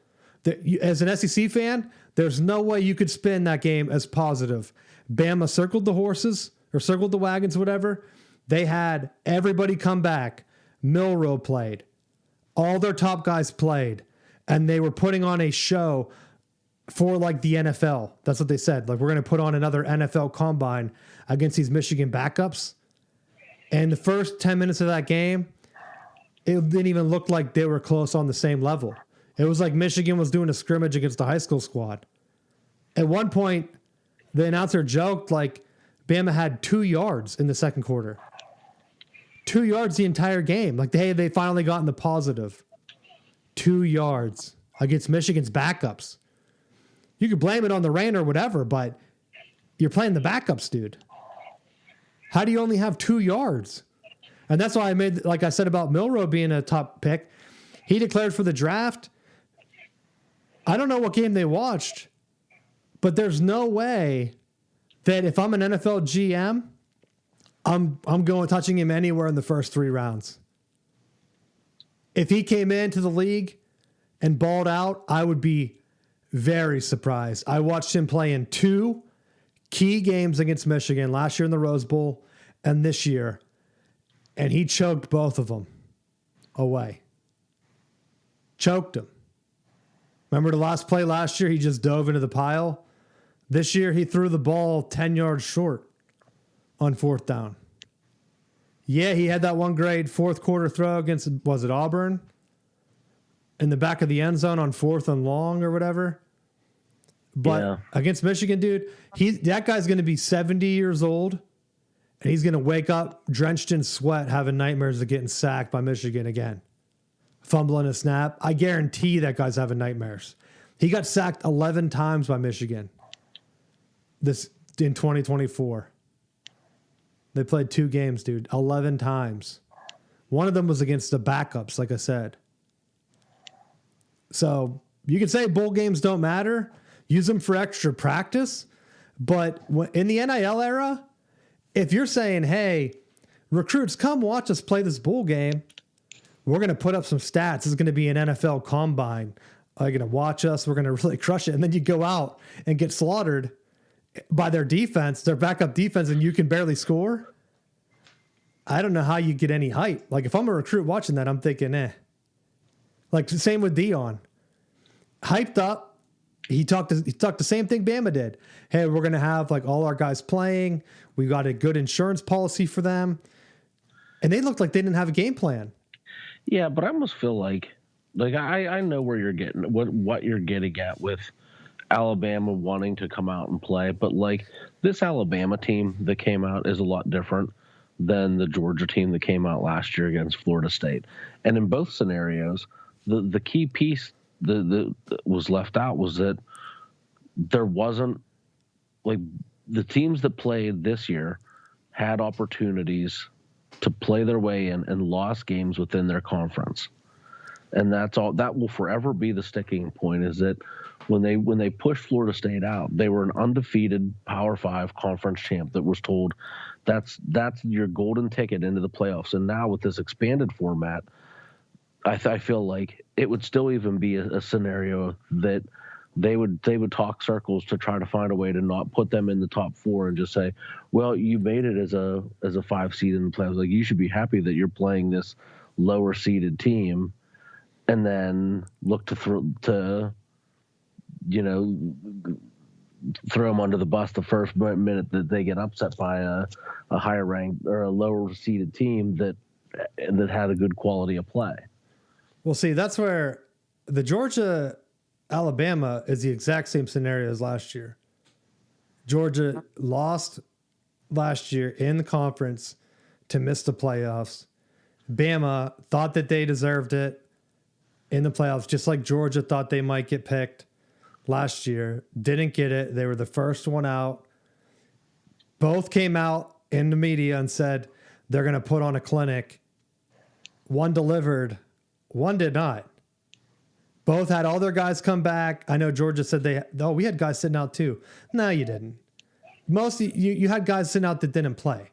As an SEC fan, there's no way you could spin that game as positive. Bama circled the horses or circled the wagons, whatever. They had everybody come back. Milroe played. All their top guys played. And they were putting on a show for like the NFL. That's what they said. Like, we're going to put on another NFL combine against these Michigan backups. And the first 10 minutes of that game, it didn't even look like they were close on the same level. It was like Michigan was doing a scrimmage against the high school squad. At one point, the announcer joked like Bama had 2 yards in the second quarter. 2 yards the entire game. Like, they finally got in the positive. 2 yards against Michigan's backups. You could blame it on the rain or whatever, but you're playing the backups, dude. How do you only have 2 yards? And that's why I made, like I said about Milroe being a top pick. He declared for the draft. I don't know what game they watched, but there's no way that if I'm an NFL GM, I'm going touching him anywhere in the first 3 rounds. If he came into the league and balled out, I would be very surprised. I watched him play in 2 key games against Michigan last year in the Rose Bowl and this year, and he choked both of them away. Choked him. Remember the last play last year? He just dove into the pile. This year, he threw the ball 10 yards short on 4th down. Yeah, he had that one great fourth quarter throw against, was it Auburn? In the back of the end zone on 4th and long or whatever. But against Michigan, dude, that guy's going to be 70 years old, and he's going to wake up drenched in sweat having nightmares of getting sacked by Michigan again. Fumbling a snap. I guarantee that guy's having nightmares. He got sacked 11 times by Michigan this in 2024. They played 2 games, dude. 11 times. One of them was against the backups, like I said. So you can say bowl games don't matter. Use them for extra practice. But in the NIL era, if you're saying, hey, recruits, come watch us play this bowl game. We're going to put up some stats. This is going to be an NFL combine. Are you going to watch us? We're going to really crush it. And then you go out and get slaughtered by their defense, their backup defense, and you can barely score. I don't know how you get any hype. Like, if I'm a recruit watching that, I'm thinking, Like, same with Dion. Hyped up. He talked the same thing Bama did. Hey, we're going to have, like, all our guys playing. We got a good insurance policy for them. And they looked like they didn't have a game plan. Yeah, but I almost feel like I know where you're getting, what you're getting at with Alabama wanting to come out and play, but like this Alabama team that came out is a lot different than the Georgia team that came out last year against Florida State. And in both scenarios, the key piece that was left out was that there wasn't, like, the teams that played this year had opportunities to play their way in and lost games within their conference. And that's all. That will forever be the sticking point, is that when they pushed Florida State out, they were an undefeated Power 5 conference champ that was told that's your golden ticket into the playoffs. And now with this expanded format, I feel like it would still even be a scenario that they would talk circles to try to find a way to not put them in the top 4 and just say, well, you made it as a 5 seed in the playoffs. Like, you should be happy that you're playing this lower seeded team and then look to you know throw them under the bus the first minute that they get upset by a higher ranked or a lower seeded team that had a good quality of play. Well, see, that's where the Georgia Alabama is the exact same scenario as last year. Georgia lost last year in the conference to miss the playoffs. Bama thought that they deserved it in the playoffs, just like Georgia thought they might get picked last year. Didn't get it. They were the first one out. Both came out in the media and said they're going to put on a clinic. One delivered, one did not. Both had all their guys come back. I know Georgia said we had guys sitting out too. No, you didn't. You had guys sitting out that didn't play.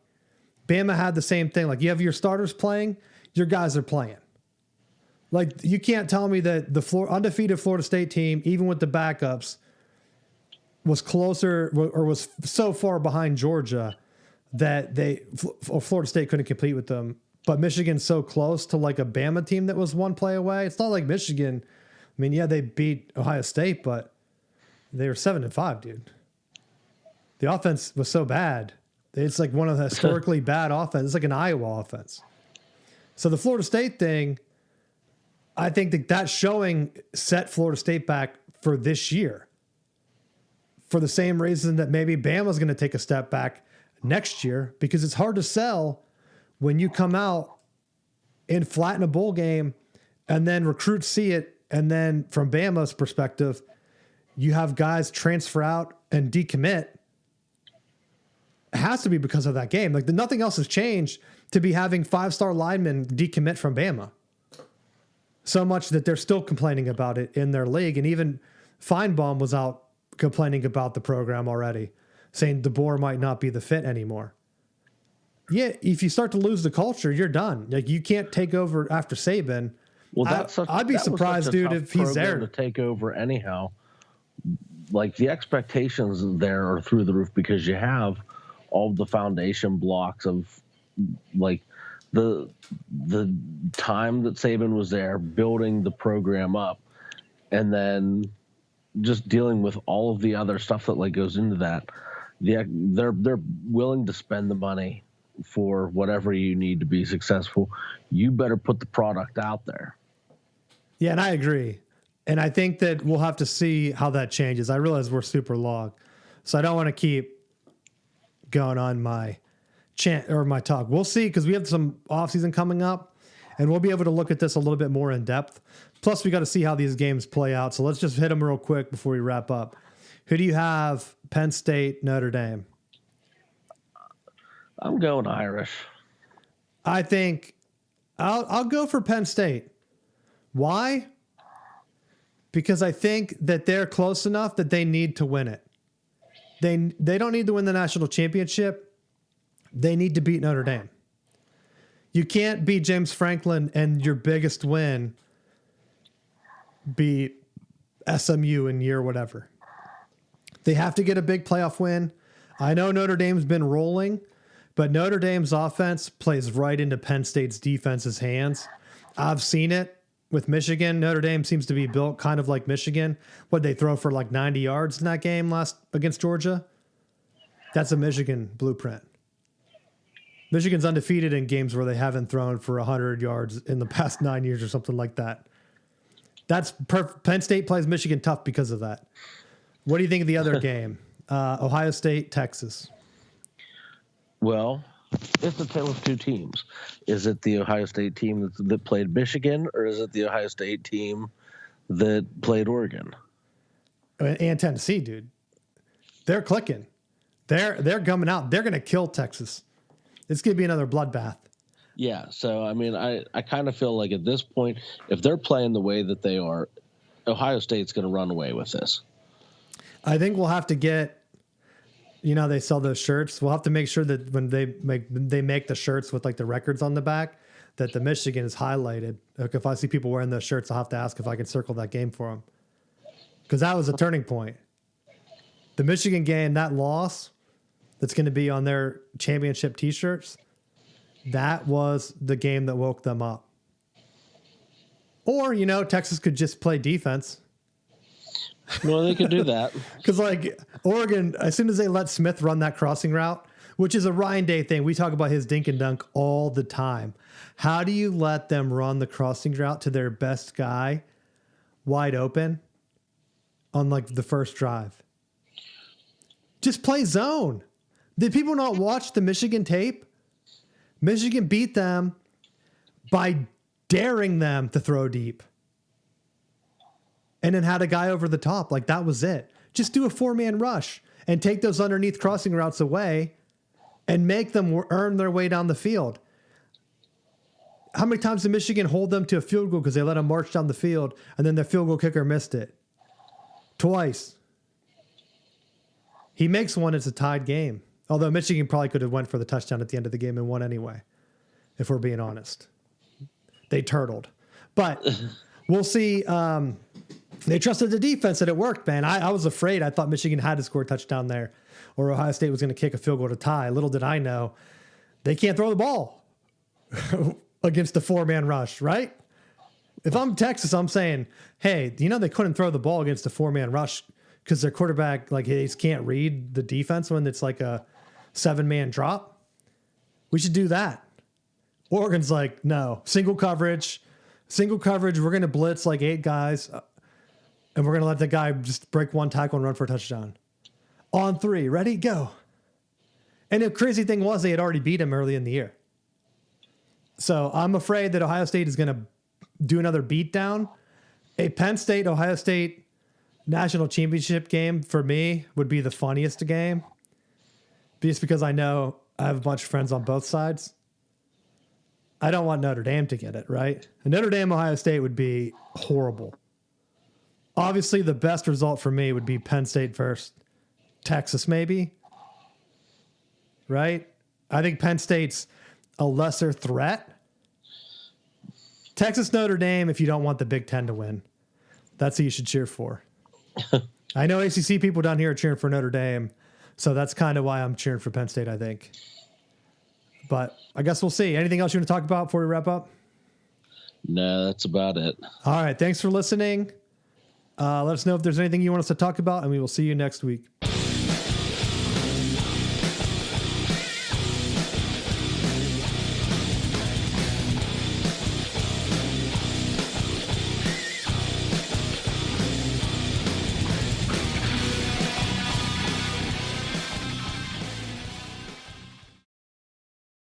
Bama had the same thing. Like, you have your starters playing, your guys are playing. Like, you can't tell me that the undefeated Florida State team, even with the backups, was closer or was so far behind Georgia that Florida State couldn't compete with them. But Michigan's so close to like a Bama team that was one play away. It's not like Michigan. I mean, yeah, they beat Ohio State, but they were 7-5, dude. The offense was so bad. It's like one of the historically bad offense. It's like an Iowa offense. So the Florida State thing, I think that showing set Florida State back for this year. For the same reason that maybe Bama's going to take a step back next year, because it's hard to sell when you come out and flatten a bowl game and then recruits see it. And then from Bama's perspective, you have guys transfer out and decommit. It has to be because of that game. Like, nothing else has changed to be having 5-star linemen decommit from Bama. So much that they're still complaining about it in their league. And even Feinbaum was out complaining about the program already, saying DeBoer might not be the fit anymore. Yeah, if you start to lose the culture, you're done. Like, you can't take over after Saban. Well, I'd be surprised, dude, if he's there to take over anyhow. Like, the expectations there are through the roof because you have all the foundation blocks of like the time that Saban was there building the program up, and then just dealing with all of the other stuff that like goes into that. They're willing to spend the money for whatever you need to be successful. You better put the product out there. Yeah, and I agree. And I think that we'll have to see how that changes. I realize we're super long, so I don't want to keep going on my chant or my talk. We'll see, because we have some offseason coming up, and we'll be able to look at this a little bit more in depth. Plus, we got to see how these games play out. So let's just hit them real quick before we wrap up. Who do you have? Penn State, Notre Dame? I'm going Irish. I think I'll go for Penn State. Why? Because I think that they're close enough that they need to win it. They don't need to win the national championship. They need to beat Notre Dame. You can't beat James Franklin and your biggest win be SMU in year whatever. They have to get a big playoff win. I know Notre Dame's been rolling, but Notre Dame's offense plays right into Penn State's defense's hands. I've seen it with Michigan. Notre Dame seems to be built kind of like Michigan. What'd they throw for like 90 yards in that game last against Georgia? That's a Michigan blueprint. Michigan's undefeated in games where they haven't thrown for 100 yards in the past 9 years or something like that. That's Penn State plays Michigan tough because of that. What do you think of the other game? Ohio State, Texas. Well, it's a tale of two teams. Is it the Ohio State team that played Michigan, or is it the Ohio State team that played Oregon? And Tennessee, dude. They're clicking. They're coming out. They're going to kill Texas. It's going to be another bloodbath. Yeah, so, I mean, I kind of feel like at this point, if they're playing the way that they are, Ohio State's going to run away with this. I think we'll have to get, they sell those shirts. We'll have to make sure that when they make the shirts with like the records on the back, that the Michigan is highlighted. Like, if I see people wearing those shirts, I'll have to ask if I can circle that game for them. Because that was a turning point. The Michigan game, that loss that's going to be on their championship T-shirts, that was the game that woke them up. Or, Texas could just play defense. Well, they could do that. Because, Oregon, as soon as they let Smith run that crossing route, which is a Ryan Day thing, we talk about his dink and dunk all the time. How do you let them run the crossing route to their best guy wide open on, the first drive? Just play zone. Did people not watch the Michigan tape? Michigan beat them by daring them to throw deep. And then had a guy over the top. That was it. Just do a 4-man rush and take those underneath crossing routes away and make them earn their way down the field. How many times did Michigan hold them to a field goal because they let them march down the field and then the field goal kicker missed it? Twice. He makes one, it's a tied game. Although Michigan probably could have went for the touchdown at the end of the game and won anyway, if we're being honest. They turtled. But we'll see. They trusted the defense and it worked, man. I was afraid. I thought Michigan had to score a touchdown there or Ohio State was going to kick a field goal to tie. Little did I know, they can't throw the ball against the 4-man rush, right? If I'm Texas, I'm saying, hey, they couldn't throw the ball against a 4-man rush because their quarterback, he just can't read the defense when it's a 7-man drop. We should do that. Oregon's no, single coverage. We're going to blitz 8 guys, and we're going to let the guy just break one tackle and run for a touchdown. On 3, ready, go. And the crazy thing was they had already beat him early in the year. So I'm afraid that Ohio State is going to do another beatdown. A Penn State-Ohio State national championship game, for me, would be the funniest game. Just because I know I have a bunch of friends on both sides. I don't want Notre Dame to get it, right? And Notre Dame, Ohio State would be horrible. Obviously, the best result for me would be Penn State versus Texas, maybe. Right? I think Penn State's a lesser threat. Texas, Notre Dame, if you don't want the Big Ten to win. That's who you should cheer for. I know ACC people down here are cheering for Notre Dame, so that's kind of why I'm cheering for Penn State, I think. But I guess we'll see. Anything else you want to talk about before we wrap up? No, that's about it. All right. Thanks for listening. Let us know if there's anything you want us to talk about, and we will see you next week.